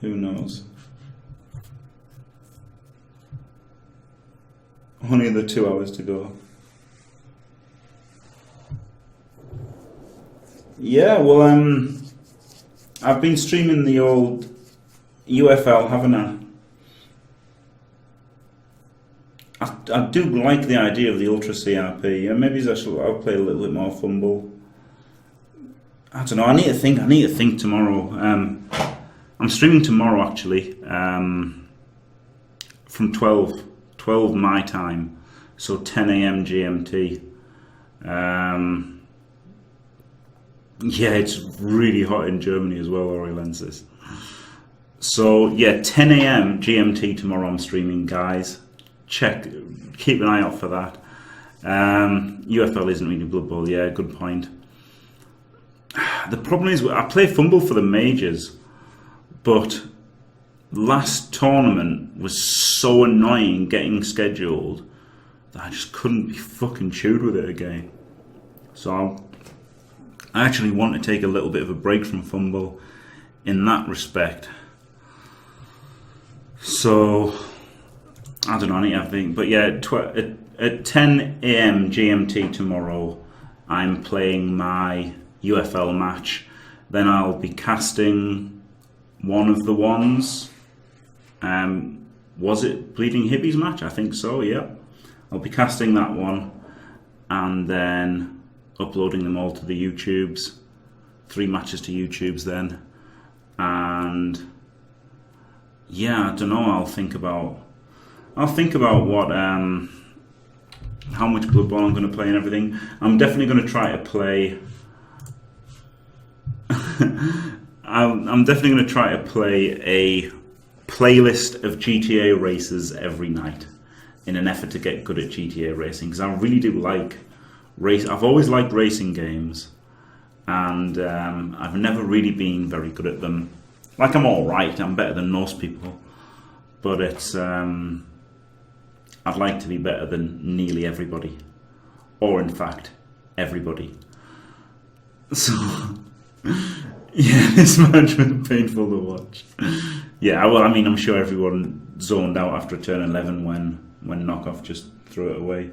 Who knows? Only the 2 hours to go. Yeah, well, I've been streaming the old UFL, haven't I? I do like the idea of the Ultra CRP. Yeah, maybe I'll play a little bit more Fumble. I don't know. I need to think tomorrow. I'm streaming tomorrow actually, from 12 my time, so 10 AM GMT. Yeah, it's really hot in Germany as well, Oriolensis. So yeah, 10 AM GMT tomorrow I'm streaming, guys. Keep an eye out for that. UFL isn't really Blood Bowl, yeah, good point. The problem is, I play Fumble for the majors, but last tournament was so annoying getting scheduled that I just couldn't be fucking chewed with it again. So I actually want to take a little bit of a break from Fumble in that respect. So I don't know, I need to think. But yeah, at 10 AM GMT tomorrow, I'm playing my UFL match. Then I'll be casting one of the ones. Was it Bleeding Hippie's match? I think so, yeah. I'll be casting that one and then uploading them all to the YouTubes. 3 matches to YouTubes then. And yeah, I don't know, I'll think about what how much Blood Bowl I'm going to play and everything. I'm definitely going to try to play I'm definitely going to try to play a playlist of GTA races every night in an effort to get good at GTA racing, because I really do like race. I've always liked racing games, and I've never really been very good at them. Like, I'm alright, I'm better than most people, but it's I'd like to be better than nearly everybody, or in fact everybody. So yeah, this match was painful to watch. Yeah, well, I mean, I'm sure everyone zoned out after turn 11 when Knockoff just threw it away.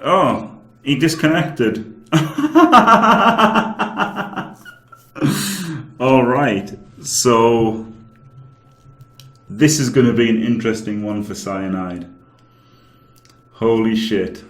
Oh, he disconnected. All right, so this is going to be an interesting one for Cyanide. Holy shit.